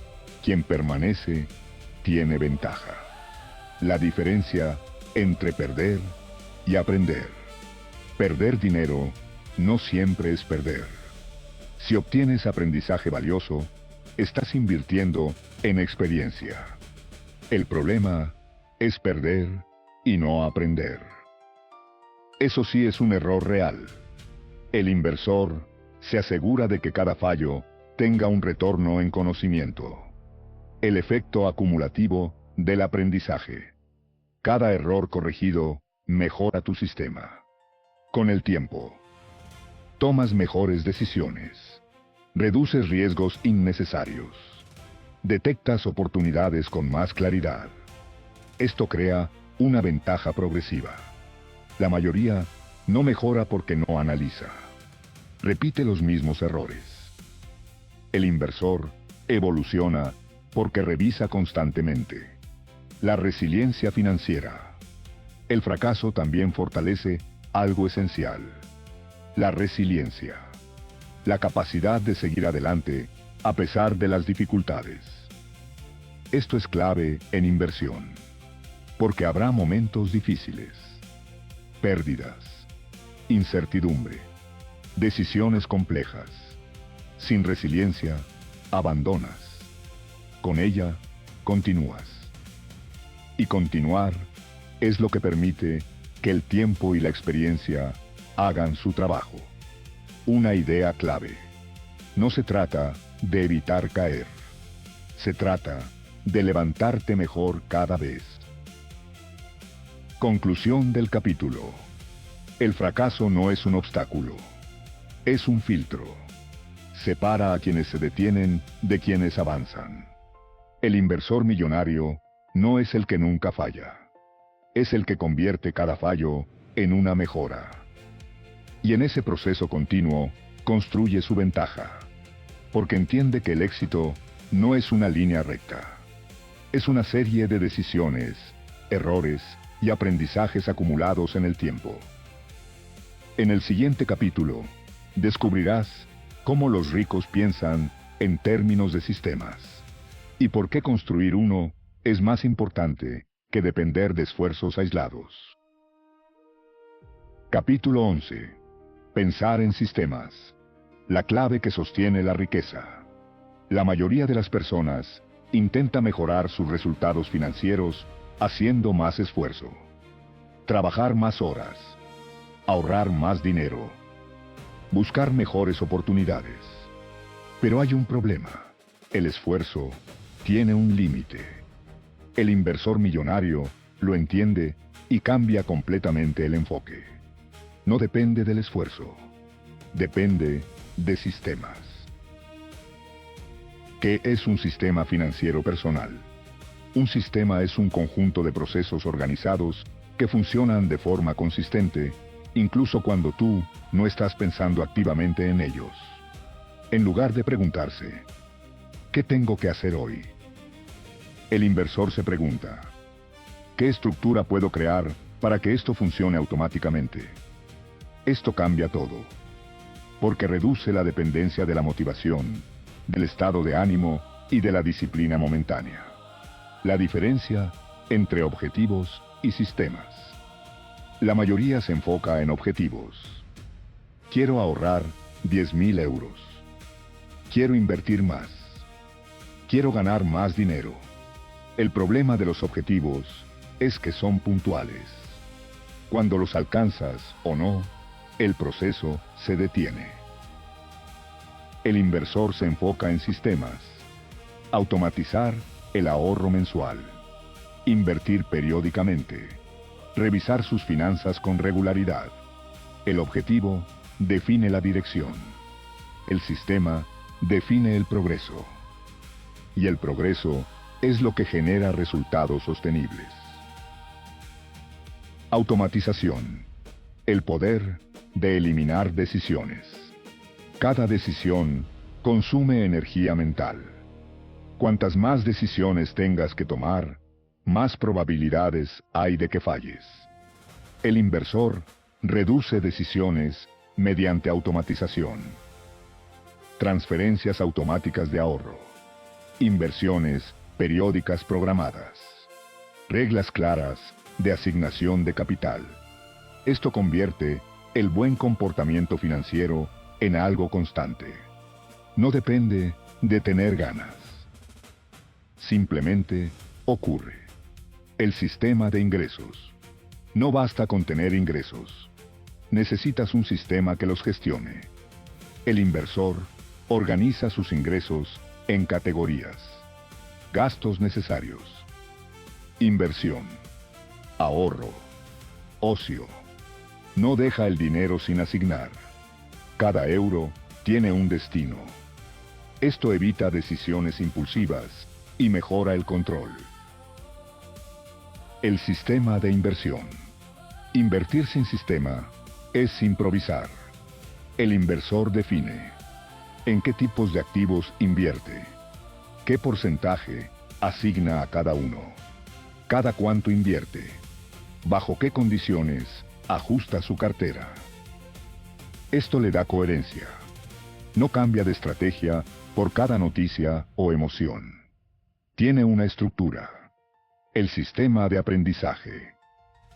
quien permanece, tiene ventaja. La diferencia entre perder y aprender. Perder dinero no siempre es perder. Si obtienes aprendizaje valioso, estás invirtiendo en experiencia. El problema es perder y no aprender. Eso sí es un error real. El inversor se asegura de que cada fallo tenga un retorno en conocimiento. El efecto acumulativo del aprendizaje. Cada error corregido mejora tu sistema. Con el tiempo, tomas mejores decisiones. Reduces riesgos innecesarios. Detectas oportunidades con más claridad. Esto crea una ventaja progresiva. La mayoría no mejora porque no analiza. Repite los mismos errores. El inversor evoluciona porque revisa constantemente. La resiliencia financiera. El fracaso también fortalece algo esencial. La resiliencia. La capacidad de seguir adelante a pesar de las dificultades. Esto es clave en inversión, porque habrá momentos difíciles, pérdidas, incertidumbre, decisiones complejas. Sin resiliencia, abandonas. Con ella, continúas. Y continuar es lo que permite que el tiempo y la experiencia hagan su trabajo. Una idea clave. No se trata de evitar caer. Se trata de levantarte mejor cada vez. Conclusión del capítulo. El fracaso no es un obstáculo. Es un filtro. Separa a quienes se detienen de quienes avanzan. El inversor millonario no es el que nunca falla. Es el que convierte cada fallo en una mejora. Y en ese proceso continuo, construye su ventaja. Porque entiende que el éxito no es una línea recta. Es una serie de decisiones, errores y aprendizajes acumulados en el tiempo. En el siguiente capítulo, descubrirás cómo los ricos piensan en términos de sistemas. Y por qué construir uno es más importante que depender de esfuerzos aislados. Capítulo 11. Pensar en sistemas. La clave que sostiene la riqueza. La mayoría de las personas intenta mejorar sus resultados financieros haciendo más esfuerzo. Trabajar más horas. Ahorrar más dinero. Buscar mejores oportunidades. Pero hay un problema. El esfuerzo tiene un límite. El inversor millonario lo entiende y cambia completamente el enfoque. No depende del esfuerzo. Depende de sistemas. ¿Qué es un sistema financiero personal? Un sistema es un conjunto de procesos organizados que funcionan de forma consistente, incluso cuando tú no estás pensando activamente en ellos. En lugar de preguntarse, ¿qué tengo que hacer hoy? El inversor se pregunta, ¿qué estructura puedo crear para que esto funcione automáticamente? Esto cambia todo, porque reduce la dependencia de la motivación, del estado de ánimo y de la disciplina momentánea. La diferencia entre objetivos y sistemas. La mayoría se enfoca en objetivos. Quiero ahorrar 10.000 euros. Quiero invertir más. Quiero ganar más dinero. El problema de los objetivos es que son puntuales. Cuando los alcanzas o no, el proceso se detiene. El inversor se enfoca en sistemas. Automatizar el ahorro mensual. Invertir periódicamente. Revisar sus finanzas con regularidad. El objetivo define la dirección. El sistema define el progreso. Y el progreso es lo que genera resultados sostenibles. Automatización. El poder de eliminar decisiones. Cada decisión consume energía mental. Cuantas más decisiones tengas que tomar, más probabilidades hay de que falles. El inversor reduce decisiones mediante automatización. Transferencias automáticas de ahorro. Inversiones periódicas programadas. Reglas claras de asignación de capital. Esto convierte el buen comportamiento financiero en algo constante. No depende de tener ganas. Simplemente ocurre. El sistema de ingresos. No basta con tener ingresos. Necesitas un sistema que los gestione. El inversor organiza sus ingresos en categorías. Gastos necesarios. Inversión. Ahorro. Ocio. No deja el dinero sin asignar. Cada euro tiene un destino. Esto evita decisiones impulsivas y mejora el control. El sistema de inversión. Invertir sin sistema es improvisar. El inversor define en qué tipos de activos invierte, qué porcentaje asigna a cada uno, cada cuánto invierte, bajo qué condiciones ajusta su cartera. Esto le da coherencia. No cambia de estrategia por cada noticia o emoción. Tiene una estructura. El sistema de aprendizaje.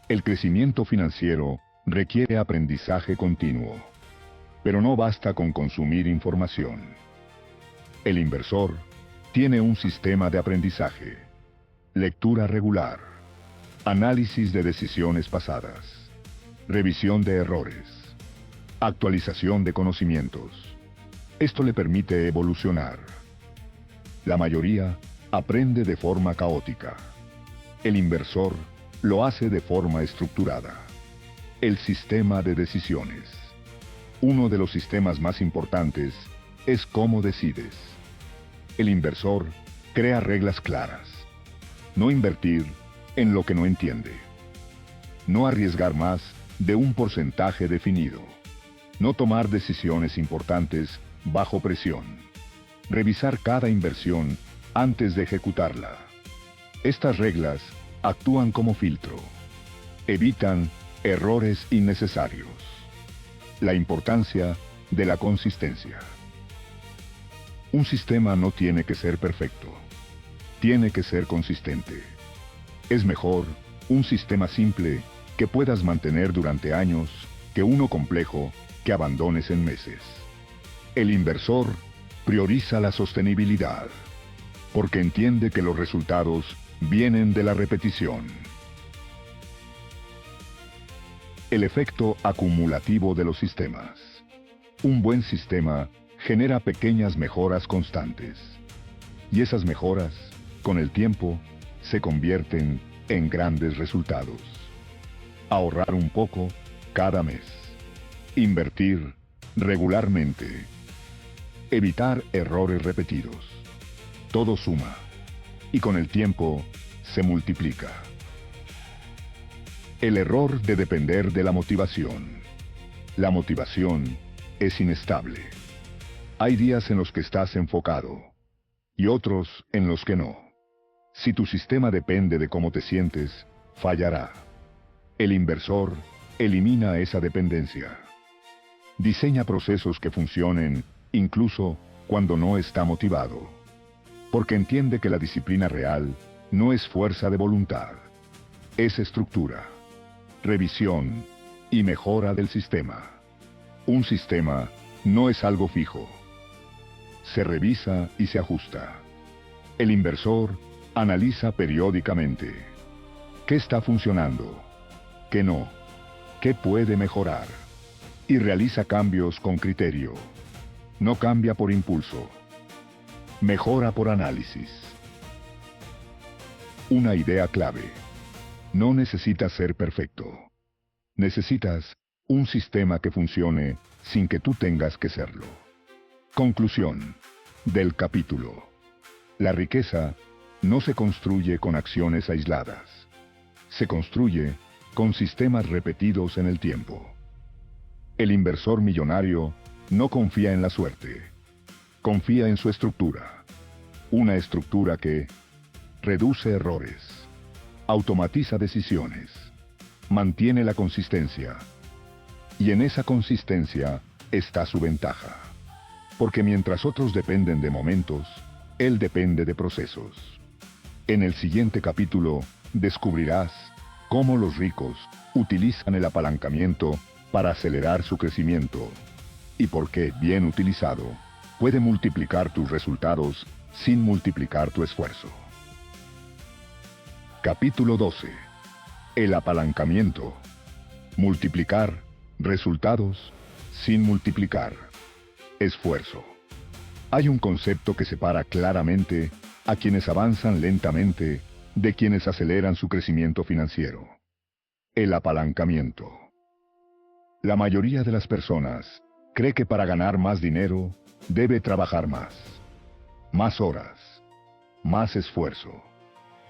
El crecimiento financiero requiere aprendizaje continuo. Pero no basta con consumir información. El inversor tiene un sistema de aprendizaje. Lectura regular. Análisis de decisiones pasadas. Revisión de errores. Actualización de conocimientos. Esto le permite evolucionar. La mayoría aprende de forma caótica. El inversor lo hace de forma estructurada. El sistema de decisiones. Uno de los sistemas más importantes es cómo decides. El inversor crea reglas claras. No invertir en lo que no entiende. No arriesgar más de un porcentaje definido. No tomar decisiones importantes bajo presión. Revisar cada inversión antes de ejecutarla. Estas reglas actúan como filtro. Evitan errores innecesarios. La importancia de la consistencia. Un sistema no tiene que ser perfecto. Tiene que ser consistente. Es mejor un sistema simple que puedas mantener durante años que uno complejo que abandones en meses. El inversor prioriza la sostenibilidad porque entiende que los resultados vienen de la repetición. El efecto acumulativo de los sistemas. Un buen sistema genera pequeñas mejoras constantes. Y esas mejoras, con el tiempo, se convierten en grandes resultados. Ahorrar un poco cada mes. Invertir regularmente. Evitar errores repetidos. Todo suma. Y con el tiempo, se multiplica. El error de depender de la motivación. La motivación es inestable. Hay días en los que estás enfocado y otros en los que no. Si tu sistema depende de cómo te sientes, fallará. El inversor elimina esa dependencia. Diseña procesos que funcionen incluso cuando no está motivado, porque entiende que la disciplina real no es fuerza de voluntad, es estructura, revisión y mejora del sistema. Un sistema no es algo fijo. Se revisa y se ajusta. El inversor analiza periódicamente. ¿Qué está funcionando? ¿Qué no? ¿Qué puede mejorar? Y realiza cambios con criterio. No cambia por impulso. Mejora por análisis. Una idea clave. No necesitas ser perfecto. Necesitas un sistema que funcione sin que tú tengas que serlo. Conclusión del capítulo. La riqueza no se construye con acciones aisladas. Se construye con sistemas repetidos en el tiempo. El inversor millonario no confía en la suerte. Confía en su estructura. Una estructura que reduce errores, automatiza decisiones, mantiene la consistencia. Y en esa consistencia está su ventaja. Porque mientras otros dependen de momentos, él depende de procesos. En el siguiente capítulo, descubrirás cómo los ricos utilizan el apalancamiento para acelerar su crecimiento y por qué, bien utilizado, puede multiplicar tus resultados sin multiplicar tu esfuerzo. Capítulo 12. El apalancamiento. Multiplicar resultados sin multiplicar esfuerzo. Hay un concepto que separa claramente a quienes avanzan lentamente de quienes aceleran su crecimiento financiero. El apalancamiento. La mayoría de las personas cree que para ganar más dinero debe trabajar más horas, más esfuerzo,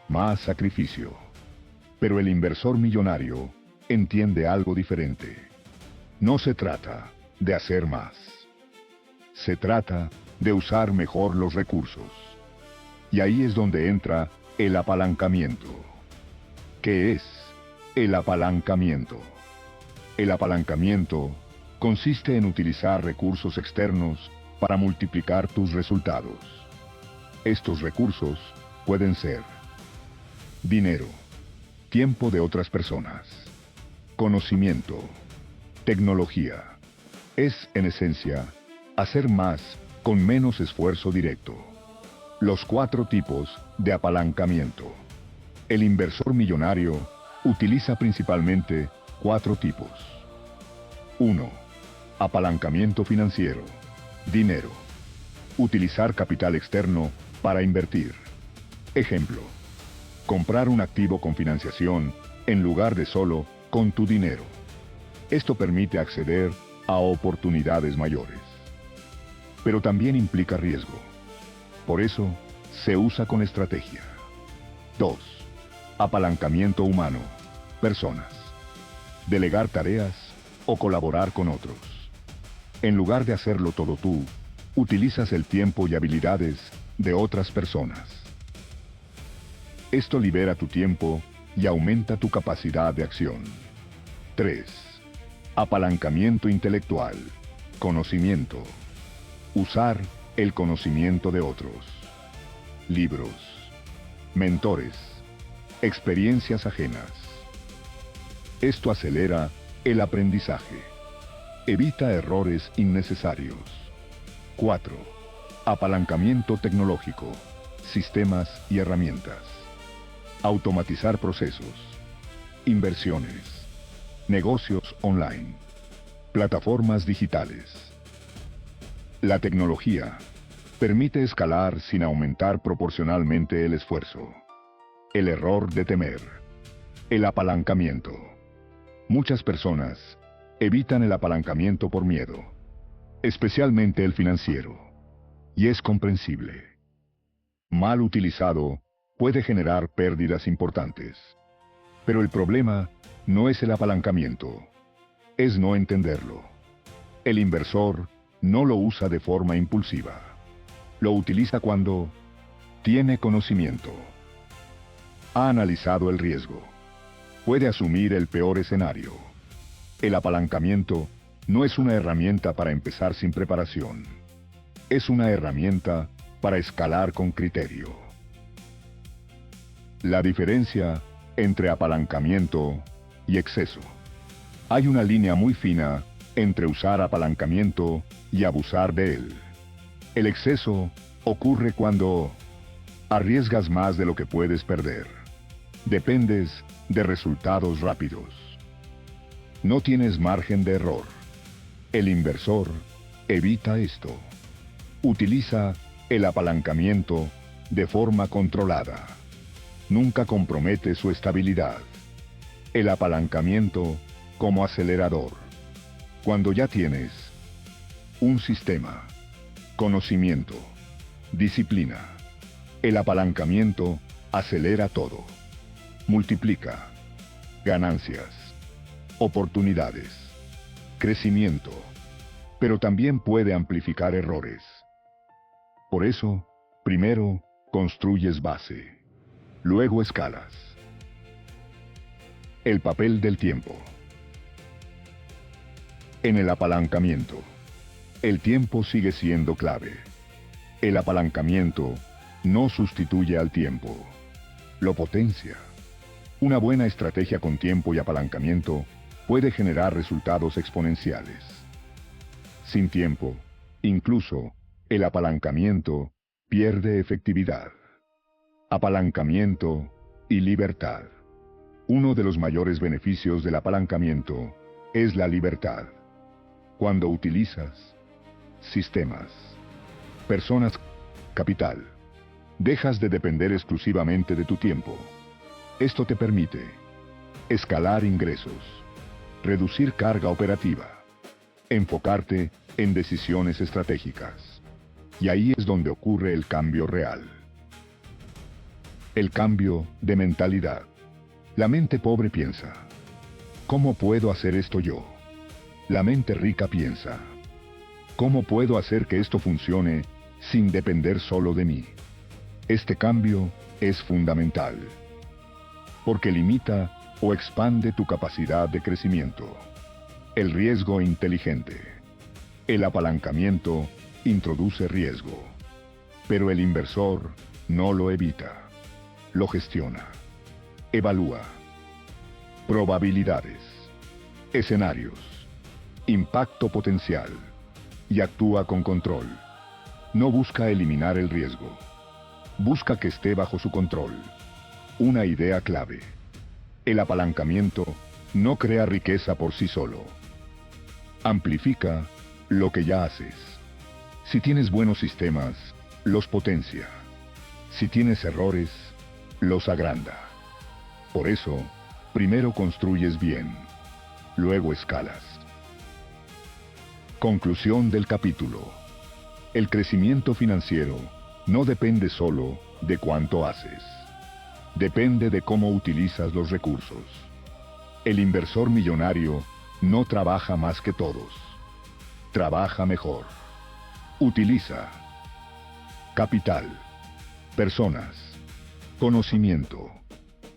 más sacrificio. Pero el inversor millonario entiende algo diferente. No se trata de hacer más. Se trata de usar mejor los recursos. Y ahí es donde entra el apalancamiento. ¿Qué es el apalancamiento? El apalancamiento consiste en utilizar recursos externos para multiplicar tus resultados. Estos recursos pueden ser dinero, tiempo de otras personas, conocimiento, tecnología. Es, en esencia, hacer más con menos esfuerzo directo. Los 4 tipos de apalancamiento. El inversor millonario utiliza principalmente 4 tipos. 1. Apalancamiento financiero. Dinero. Utilizar capital externo para invertir. Ejemplo: comprar un activo con financiación en lugar de solo con tu dinero. Esto permite acceder a oportunidades mayores. Pero también implica riesgo. Por eso, se usa con estrategia. 2. Apalancamiento humano. Personas. Delegar tareas o colaborar con otros. En lugar de hacerlo todo tú, utilizas el tiempo y habilidades de otras personas. Esto libera tu tiempo y aumenta tu capacidad de acción. 3. Apalancamiento intelectual. Conocimiento. Usar el conocimiento de otros. Libros, mentores, experiencias ajenas. Esto acelera el aprendizaje. Evita errores innecesarios. 4. Apalancamiento tecnológico. Sistemas y herramientas. Automatizar procesos. Inversiones. Negocios online. Plataformas digitales. La tecnología permite escalar sin aumentar proporcionalmente el esfuerzo. El error de temer. El apalancamiento. Muchas personas evitan el apalancamiento por miedo, especialmente el financiero, y es comprensible. Mal utilizado, puede generar pérdidas importantes. Pero el problema no es el apalancamiento, es no entenderlo. El inversor no lo usa de forma impulsiva. Lo utiliza cuando tiene conocimiento. Ha analizado el riesgo. Puede asumir el peor escenario. El apalancamiento no es una herramienta para empezar sin preparación. Es una herramienta para escalar con criterio. La diferencia entre apalancamiento y exceso. Hay una línea muy fina entre usar apalancamiento y abusar de él. El exceso ocurre cuando arriesgas más de lo que puedes perder. Dependes de resultados rápidos. No tienes margen de error. El inversor evita esto. Utiliza el apalancamiento de forma controlada. Nunca compromete su estabilidad. El apalancamiento como acelerador. Cuando ya tienes un sistema, conocimiento, disciplina, el apalancamiento acelera todo. Multiplica ganancias, oportunidades, crecimiento, pero también puede amplificar errores. Por eso, primero construyes base, luego escalas. El papel del tiempo. En el apalancamiento, el tiempo sigue siendo clave. El apalancamiento no sustituye al tiempo, lo potencia. Una buena estrategia con tiempo y apalancamiento puede generar resultados exponenciales. Sin tiempo, incluso, el apalancamiento pierde efectividad. Apalancamiento y libertad. Uno de los mayores beneficios del apalancamiento es la libertad. Cuando utilizas sistemas, personas, capital, dejas de depender exclusivamente de tu tiempo. Esto te permite escalar ingresos, reducir carga operativa, enfocarte en decisiones estratégicas. Y ahí es donde ocurre el cambio real. El cambio de mentalidad. La mente pobre piensa, ¿cómo puedo hacer esto yo? La mente rica piensa, ¿cómo puedo hacer que esto funcione sin depender solo de mí? Este cambio es fundamental, porque limita o expande tu capacidad de crecimiento. El riesgo inteligente. El apalancamiento introduce riesgo, pero el inversor no lo evita, lo gestiona, evalúa. Probabilidades, escenarios, impacto potencial, y actúa con control. No busca eliminar el riesgo, busca que esté bajo su control. Una idea clave. El apalancamiento no crea riqueza por sí solo. Amplifica lo que ya haces. Si tienes buenos sistemas, los potencia. Si tienes errores, los agranda. Por eso, primero construyes bien, luego escalas. Conclusión del capítulo. El crecimiento financiero no depende solo de cuánto haces. Depende de cómo utilizas los recursos. El inversor millonario no trabaja más que todos. Trabaja mejor. Utiliza capital, personas, conocimiento,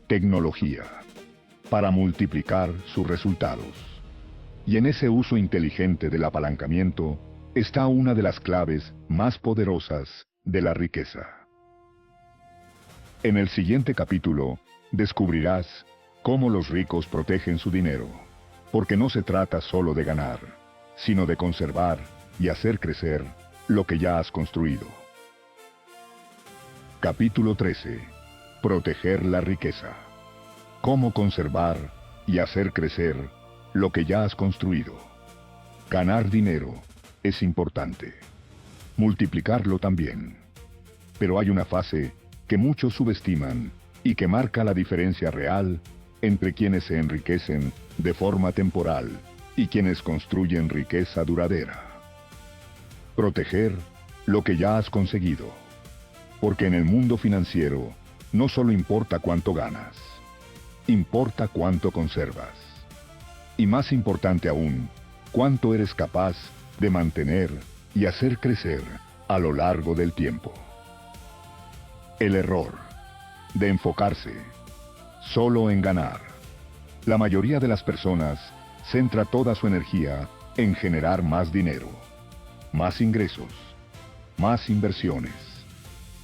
tecnología, para multiplicar sus resultados. Y en ese uso inteligente del apalancamiento está una de las claves más poderosas de la riqueza. En el siguiente capítulo, descubrirás cómo los ricos protegen su dinero, porque no se trata solo de ganar, sino de conservar y hacer crecer lo que ya has construido. Capítulo 13. Proteger la riqueza. Cómo conservar y hacer crecer lo que ya has construido. Ganar dinero es importante. Multiplicarlo también. Pero hay una fase que muchos subestiman y que marca la diferencia real entre quienes se enriquecen de forma temporal y quienes construyen riqueza duradera. Proteger lo que ya has conseguido. Porque en el mundo financiero no solo importa cuánto ganas, importa cuánto conservas. Y más importante aún, cuánto eres capaz de mantener y hacer crecer a lo largo del tiempo. El error de enfocarse solo en ganar. La mayoría de las personas centra toda su energía en generar más dinero, más ingresos, más inversiones,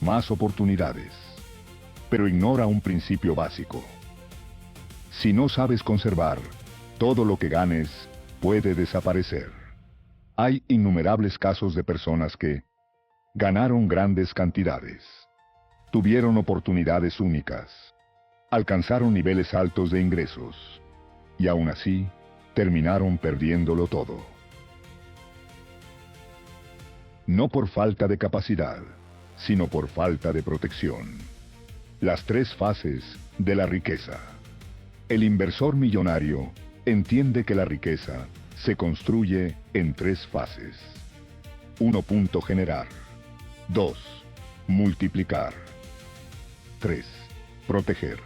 más oportunidades, pero ignora un principio básico. Si no sabes conservar, todo lo que ganes puede desaparecer. Hay innumerables casos de personas que ganaron grandes cantidades, tuvieron oportunidades únicas, alcanzaron niveles altos de ingresos, y aún así, terminaron perdiéndolo todo. No por falta de capacidad, sino por falta de protección. Las tres fases de la riqueza. El inversor millonario entiende que la riqueza se construye en tres fases. 1. Generar. 2. Multiplicar. 3. Proteger.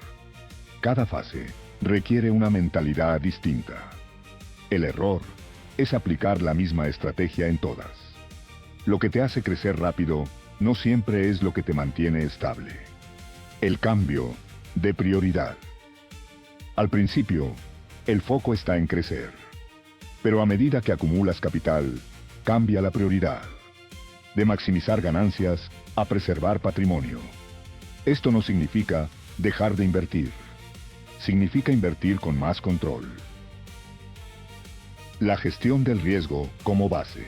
Cada fase requiere una mentalidad distinta. El error es aplicar la misma estrategia en todas. Lo que te hace crecer rápido no siempre es lo que te mantiene estable. El cambio de prioridad. Al principio, el foco está en crecer. Pero a medida que acumulas capital, cambia la prioridad. De maximizar ganancias a preservar patrimonio. Esto no significa dejar de invertir. Significa invertir con más control. La gestión del riesgo como base.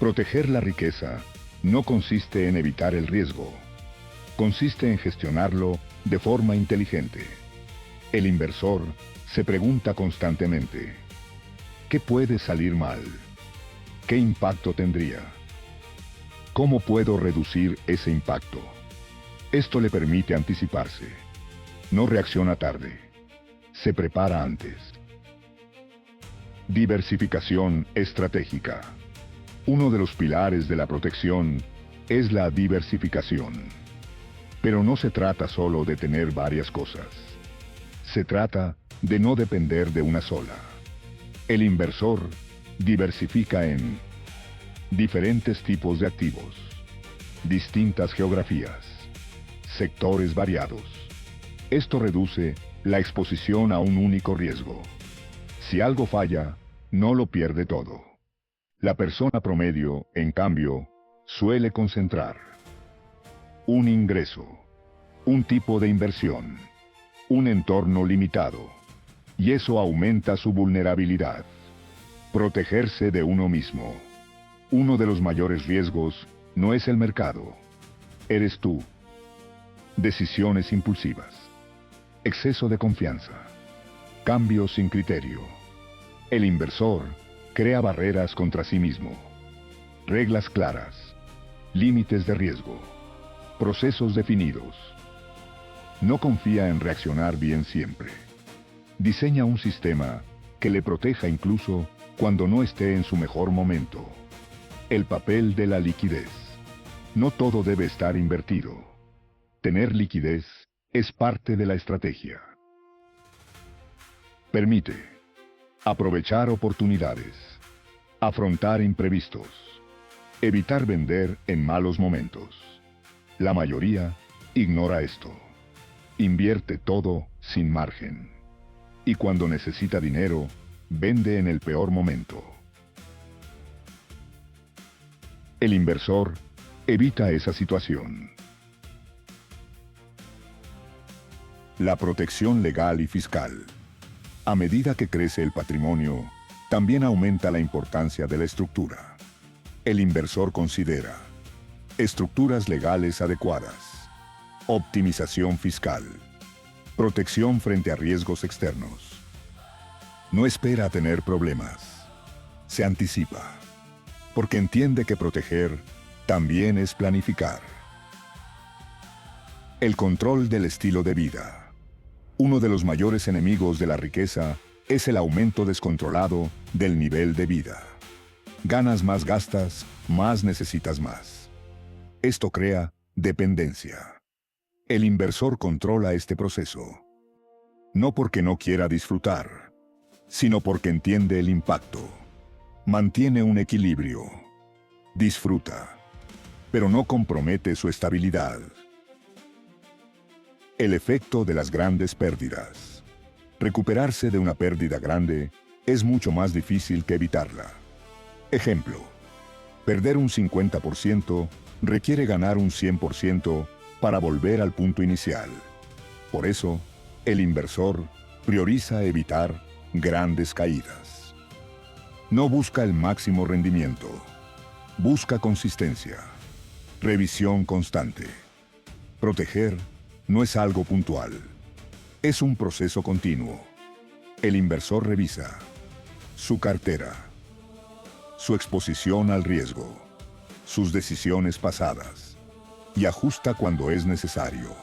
Proteger la riqueza no consiste en evitar el riesgo. Consiste en gestionarlo de forma inteligente. El inversor se pregunta constantemente: ¿qué puede salir mal? ¿Qué impacto tendría? ¿Cómo puedo reducir ese impacto? Esto le permite anticiparse. No reacciona tarde. Se prepara antes. Diversificación estratégica. Uno de los pilares de la protección es la diversificación. Pero no se trata solo de tener varias cosas. Se trata de no depender de una sola. El inversor diversifica en diferentes tipos de activos, distintas geografías, sectores variados. Esto reduce la exposición a un único riesgo. Si algo falla, no lo pierde todo. La persona promedio, en cambio, suele concentrar un ingreso, un tipo de inversión, un entorno limitado, y eso aumenta su vulnerabilidad. Protegerse de uno mismo. Uno de los mayores riesgos no es el mercado, eres tú. Decisiones impulsivas, exceso de confianza, cambios sin criterio. El inversor crea barreras contra sí mismo. reglas claras, límites de riesgo, procesos definidos. No confía en reaccionar bien siempre. Diseña un sistema que le proteja incluso cuando no esté en su mejor momento. El papel de la liquidez. No todo debe estar invertido. Tener liquidez es parte de la estrategia. Permite aprovechar oportunidades, afrontar imprevistos, evitar vender en malos momentos. La mayoría ignora esto. Invierte todo sin margen. Y cuando necesita dinero, vende en el peor momento. El inversor evita esa situación. La protección legal y fiscal. A medida que crece el patrimonio, también aumenta la importancia de la estructura. El inversor considera estructuras legales adecuadas, optimización fiscal, protección frente a riesgos externos. No espera a tener problemas, se anticipa, porque entiende que proteger también es planificar. El control del estilo de vida. Uno de los mayores enemigos de la riqueza es el aumento descontrolado del nivel de vida. Ganas más, gastas, más necesitas más. Esto crea dependencia. El inversor controla este proceso. No porque no quiera disfrutar, sino porque entiende el impacto. Mantiene un equilibrio. Disfruta, pero no compromete su estabilidad. El efecto de las grandes pérdidas. Recuperarse de una pérdida grande es mucho más difícil que evitarla. Ejemplo, perder un 50% requiere ganar un 100% para volver al punto inicial. Por eso, el inversor prioriza evitar grandes caídas. No busca el máximo rendimiento, busca consistencia, revisión constante. Proteger no es algo puntual, es un proceso continuo. El inversor revisa su cartera, su exposición al riesgo, sus decisiones pasadas, y ajusta cuando es necesario.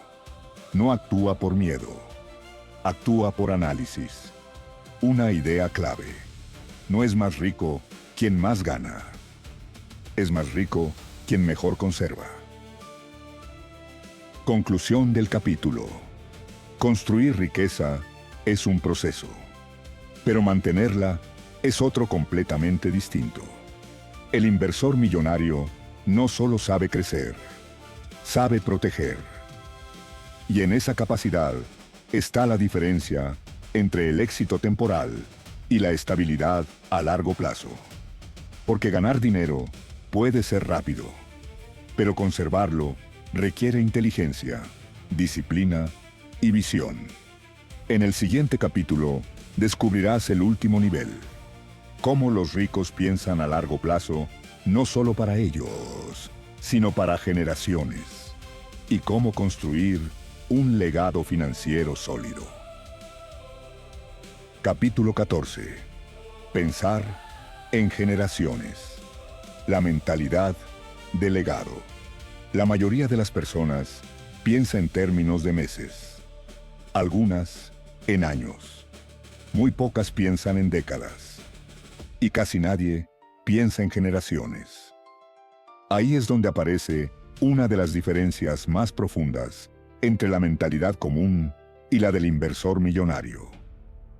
No actúa por miedo, actúa por análisis. Una idea clave: no es más rico quien más gana, es más rico quien mejor conserva. Conclusión del capítulo. Construir riqueza es un proceso, pero mantenerla es otro completamente distinto. El inversor millonario no solo sabe crecer, sabe proteger. Y en esa capacidad está la diferencia entre el éxito temporal y la estabilidad a largo plazo. Porque ganar dinero puede ser rápido, pero conservarlo requiere inteligencia, disciplina y visión. En el siguiente capítulo descubrirás el último nivel: cómo los ricos piensan a largo plazo, no solo para ellos, sino para generaciones, y cómo construir un legado financiero sólido. Capítulo 14. Pensar en generaciones. La mentalidad del legado. La mayoría de las personas piensa en términos de meses, algunas en años, muy pocas piensan en décadas, y casi nadie piensa en generaciones. Ahí es donde aparece una de las diferencias más profundas entre la mentalidad común y la del inversor millonario: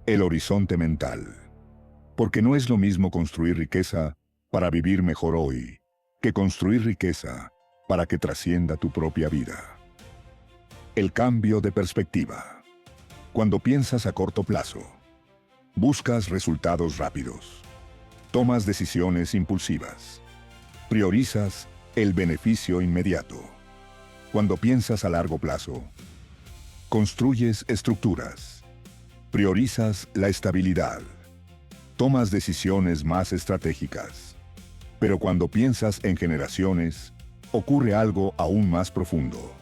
el horizonte mental. Porque no es lo mismo construir riqueza para vivir mejor hoy que construir riqueza para que trascienda tu propia vida. El cambio de perspectiva. Cuando piensas a corto plazo, buscas resultados rápidos, tomas decisiones impulsivas, priorizas el beneficio inmediato. Cuando piensas a largo plazo, construyes estructuras, priorizas la estabilidad, tomas decisiones más estratégicas. Pero cuando piensas en generaciones, ocurre algo aún más profundo.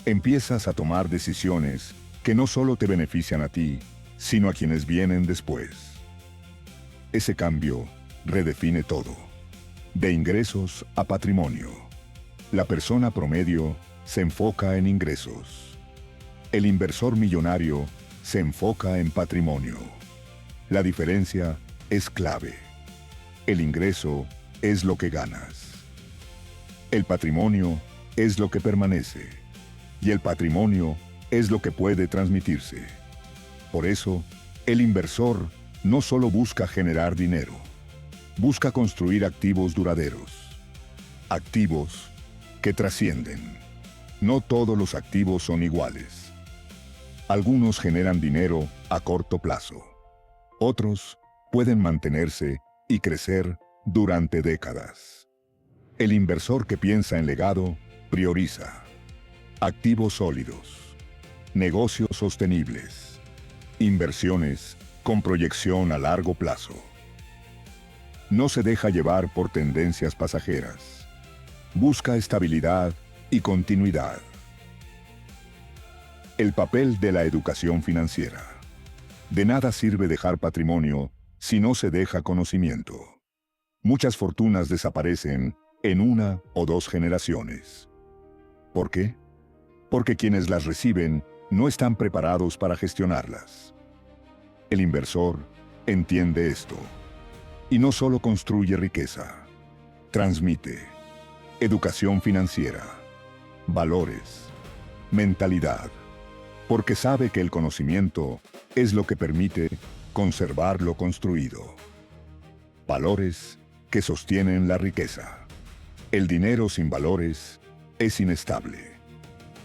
Empiezas a tomar decisiones que no solo te benefician a ti, sino a quienes vienen después. Ese cambio redefine todo. De ingresos a patrimonio. La persona promedio se enfoca en ingresos. El inversor millonario se enfoca en patrimonio. La diferencia es clave. El ingreso es lo que ganas. El patrimonio es lo que permanece. Y el patrimonio es lo que puede transmitirse. Por eso, el inversor no solo busca generar dinero, busca construir activos duraderos. Activos que trascienden. No todos los activos son iguales. Algunos generan dinero a corto plazo. Otros pueden mantenerse y crecer durante décadas. El inversor que piensa en legado prioriza activos sólidos, negocios sostenibles, inversiones con proyección a largo plazo. No se deja llevar por tendencias pasajeras. Busca estabilidad y continuidad. El papel de la educación financiera. De nada sirve dejar patrimonio si no se deja conocimiento. Muchas fortunas desaparecen en 1 o 2 generaciones. ¿Por qué? Porque quienes las reciben no están preparados para gestionarlas. El inversor entiende esto y no solo construye riqueza, transmite educación financiera, valores, mentalidad, porque sabe que el conocimiento es lo que permite conservar lo construido. Valores que sostienen la riqueza. El dinero sin valores es inestable.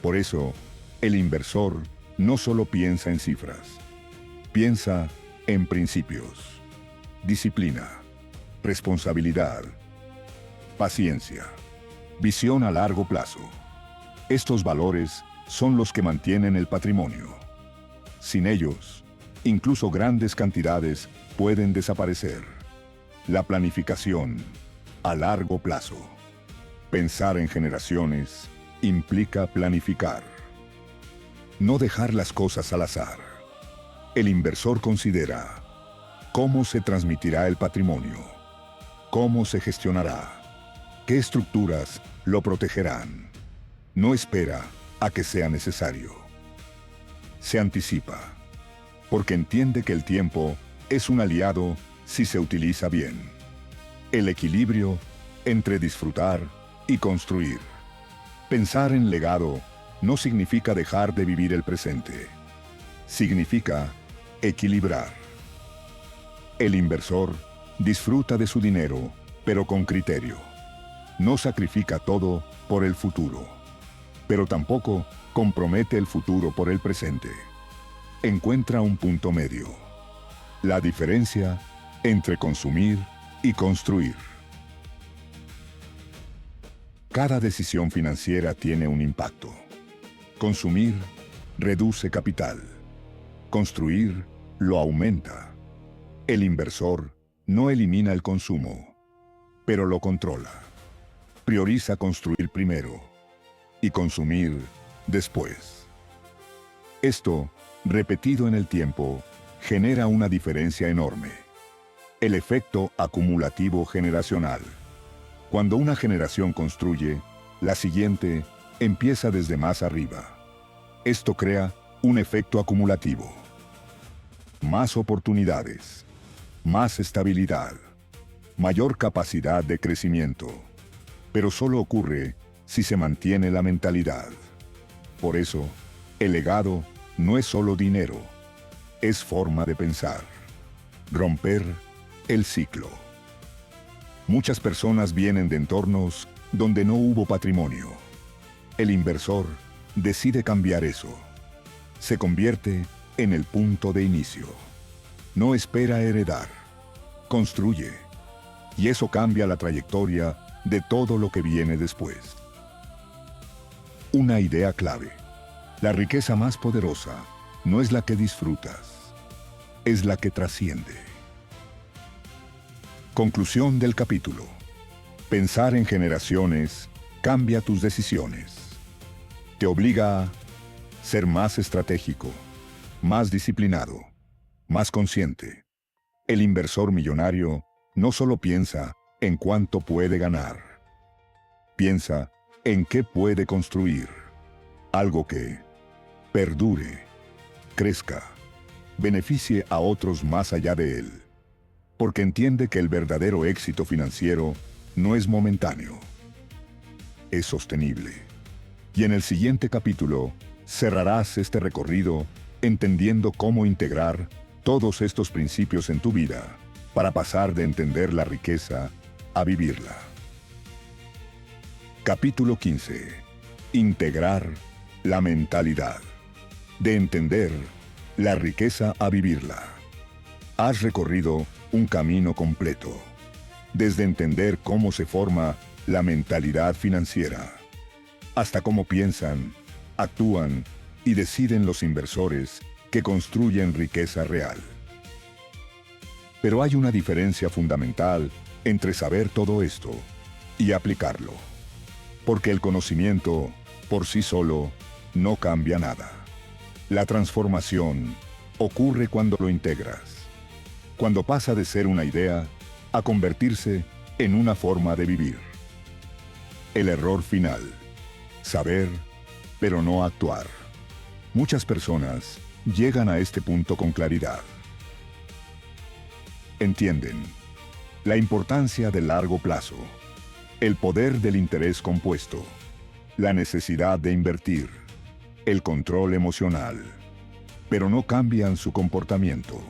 Por eso, el inversor no solo piensa en cifras, piensa en principios, disciplina, responsabilidad, paciencia, visión a largo plazo. Estos valores son los que mantienen el patrimonio. Sin ellos, incluso grandes cantidades pueden desaparecer. La planificación a largo plazo. Pensar en generaciones implica planificar. No dejar las cosas al azar. El inversor considera cómo se transmitirá el patrimonio, cómo se gestionará, qué estructuras lo protegerán. No espera a que sea necesario. Se anticipa, porque entiende que el tiempo es un aliado si se utiliza bien. El equilibrio entre disfrutar y construir. Pensar en legado no significa dejar de vivir el presente. Significa equilibrar. El inversor disfruta de su dinero, pero con criterio. No sacrifica todo por el futuro, pero tampoco compromete el futuro por el presente. Encuentra un punto medio. La diferencia entre consumir y construir. Cada decisión financiera tiene un impacto. Consumir reduce capital. Construir lo aumenta. El inversor no elimina el consumo, pero lo controla. Prioriza construir primero y consumir después. Esto, repetido en el tiempo, genera una diferencia enorme. El efecto acumulativo generacional. Cuando una generación construye, la siguiente empieza desde más arriba. Esto crea un efecto acumulativo. Más oportunidades, más estabilidad, mayor capacidad de crecimiento. Pero solo ocurre si se mantiene la mentalidad. Por eso, el legado no es solo dinero, es forma de pensar. Romper el ciclo. Muchas personas vienen de entornos donde no hubo patrimonio. El inversor decide cambiar eso. Se convierte en el punto de inicio. No espera heredar, construye. Y eso cambia la trayectoria de todo lo que viene después. Una idea clave. La riqueza más poderosa no es la que disfrutas, es la que trasciende. Conclusión del capítulo. Pensar en generaciones cambia tus decisiones. Te obliga a ser más estratégico, más disciplinado, más consciente. El inversor millonario no solo piensa en cuánto puede ganar. Piensa en qué puede construir. Algo que perdure, crezca, beneficie a otros más allá de él. Porque entiende que el verdadero éxito financiero no es momentáneo, es sostenible. Y en el siguiente capítulo cerrarás este recorrido entendiendo cómo integrar todos estos principios en tu vida para pasar de entender la riqueza a vivirla. Capítulo 15. Integrar la mentalidad. De entender la riqueza a vivirla. Has recorrido un camino completo, desde entender cómo se forma la mentalidad financiera, hasta cómo piensan, actúan y deciden los inversores que construyen riqueza real. Pero hay una diferencia fundamental entre saber todo esto y aplicarlo, porque el conocimiento, por sí solo, no cambia nada. La transformación ocurre cuando lo integras, cuando pasa de ser una idea a convertirse en una forma de vivir. El error final: saber, pero no actuar. Muchas personas llegan a este punto con claridad. Entienden la importancia del largo plazo, el poder del interés compuesto, la necesidad de invertir, el control emocional, pero no cambian su comportamiento.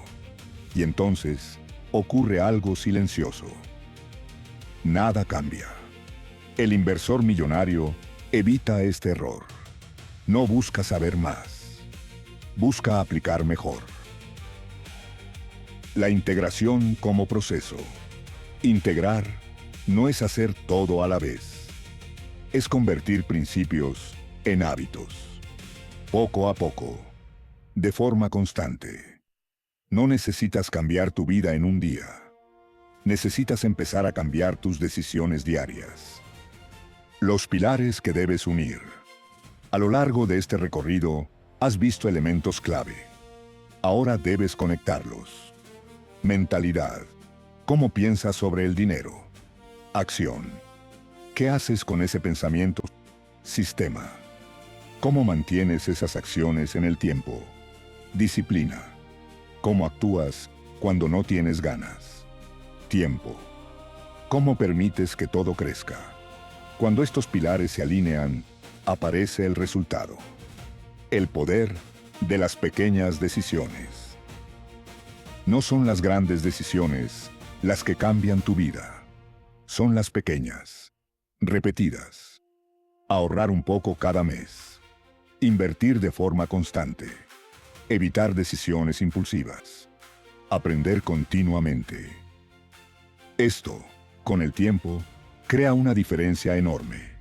Y entonces ocurre algo silencioso. Nada cambia. El inversor millonario evita este error. No busca saber más. Busca aplicar mejor. La integración como proceso. Integrar no es hacer todo a la vez. Es convertir principios en hábitos. Poco a poco. De forma constante. No necesitas cambiar tu vida en un día. Necesitas empezar a cambiar tus decisiones diarias. Los pilares que debes unir. A lo largo de este recorrido, has visto elementos clave. Ahora debes conectarlos. Mentalidad. ¿Cómo piensas sobre el dinero? Acción. ¿Qué haces con ese pensamiento? Sistema. ¿Cómo mantienes esas acciones en el tiempo? Disciplina. ¿Cómo actúas cuando no tienes ganas? Tiempo. ¿Cómo permites que todo crezca? Cuando estos pilares se alinean, aparece el resultado. El poder de las pequeñas decisiones. No son las grandes decisiones las que cambian tu vida. Son las pequeñas, repetidas. Ahorrar un poco cada mes. Invertir de forma constante. Evitar decisiones impulsivas. Aprender continuamente. Esto, con el tiempo, crea una diferencia enorme.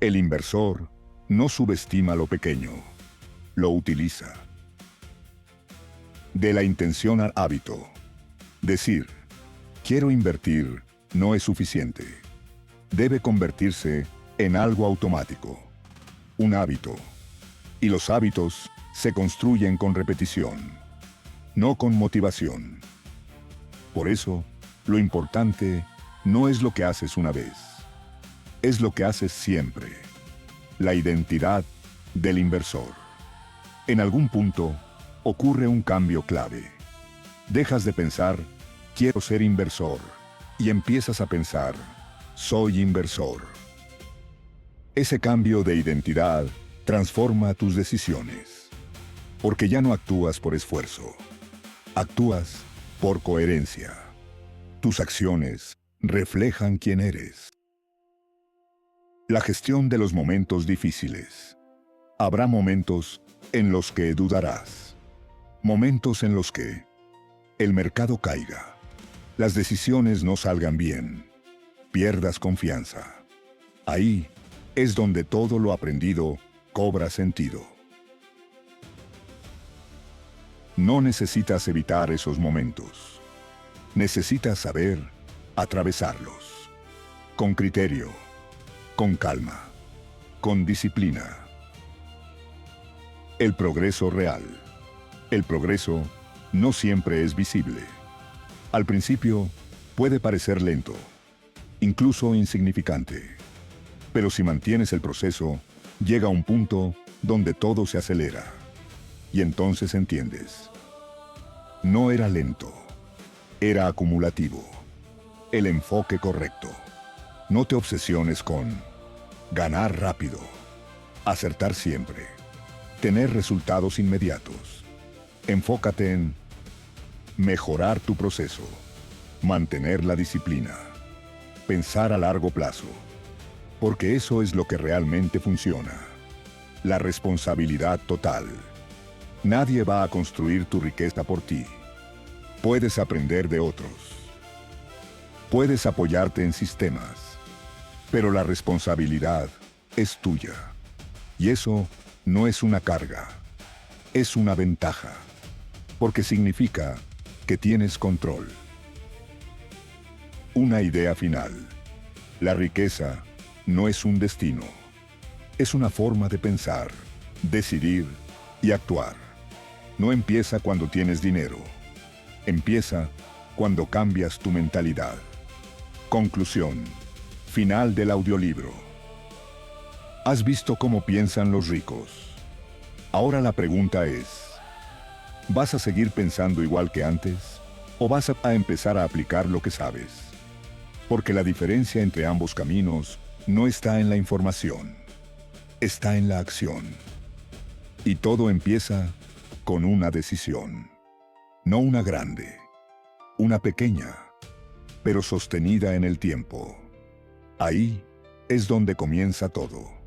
El inversor no subestima lo pequeño, lo utiliza. De la intención al hábito. Decir, quiero invertir, no es suficiente. Debe convertirse en algo automático, un hábito. Y los hábitos se construyen con repetición, no con motivación. Por eso, lo importante no es lo que haces una vez, es lo que haces siempre. La identidad del inversor. En algún punto, ocurre un cambio clave. Dejas de pensar, quiero ser inversor, y empiezas a pensar, soy inversor. Ese cambio de identidad transforma tus decisiones, porque ya no actúas por esfuerzo, actúas por coherencia. Tus acciones reflejan quién eres. La gestión de los momentos difíciles. Habrá momentos en los que dudarás, momentos en los que el mercado caiga, las decisiones no salgan bien, pierdas confianza. Ahí es donde todo lo aprendido cobra sentido. No necesitas evitar esos momentos. Necesitas saber atravesarlos. Con criterio, con calma, con disciplina. El progreso real. El progreso no siempre es visible. Al principio puede parecer lento, incluso insignificante. Pero si mantienes el proceso, llega un punto donde todo se acelera. Y entonces entiendes. No era lento, era acumulativo. El enfoque correcto. No te obsesiones con ganar rápido, acertar siempre, tener resultados inmediatos. Enfócate en mejorar tu proceso, mantener la disciplina, pensar a largo plazo, porque eso es lo que realmente funciona. La responsabilidad total. Nadie va a construir tu riqueza por ti. Puedes aprender de otros. Puedes apoyarte en sistemas, pero la responsabilidad es tuya. Y eso no es una carga, es una ventaja, porque significa que tienes control. Una idea final. La riqueza no es un destino, es una forma de pensar, decidir y actuar. No empieza cuando tienes dinero, empieza cuando cambias tu mentalidad. Conclusión. Final del audiolibro. ¿Has visto cómo piensan los ricos? Ahora la pregunta es, ¿vas a seguir pensando igual que antes? ¿O vas a empezar a aplicar lo que sabes? Porque la diferencia entre ambos caminos no está en la información, está en la acción. Y todo empieza con una decisión. No una grande, una pequeña, pero sostenida en el tiempo. Ahí es donde comienza todo.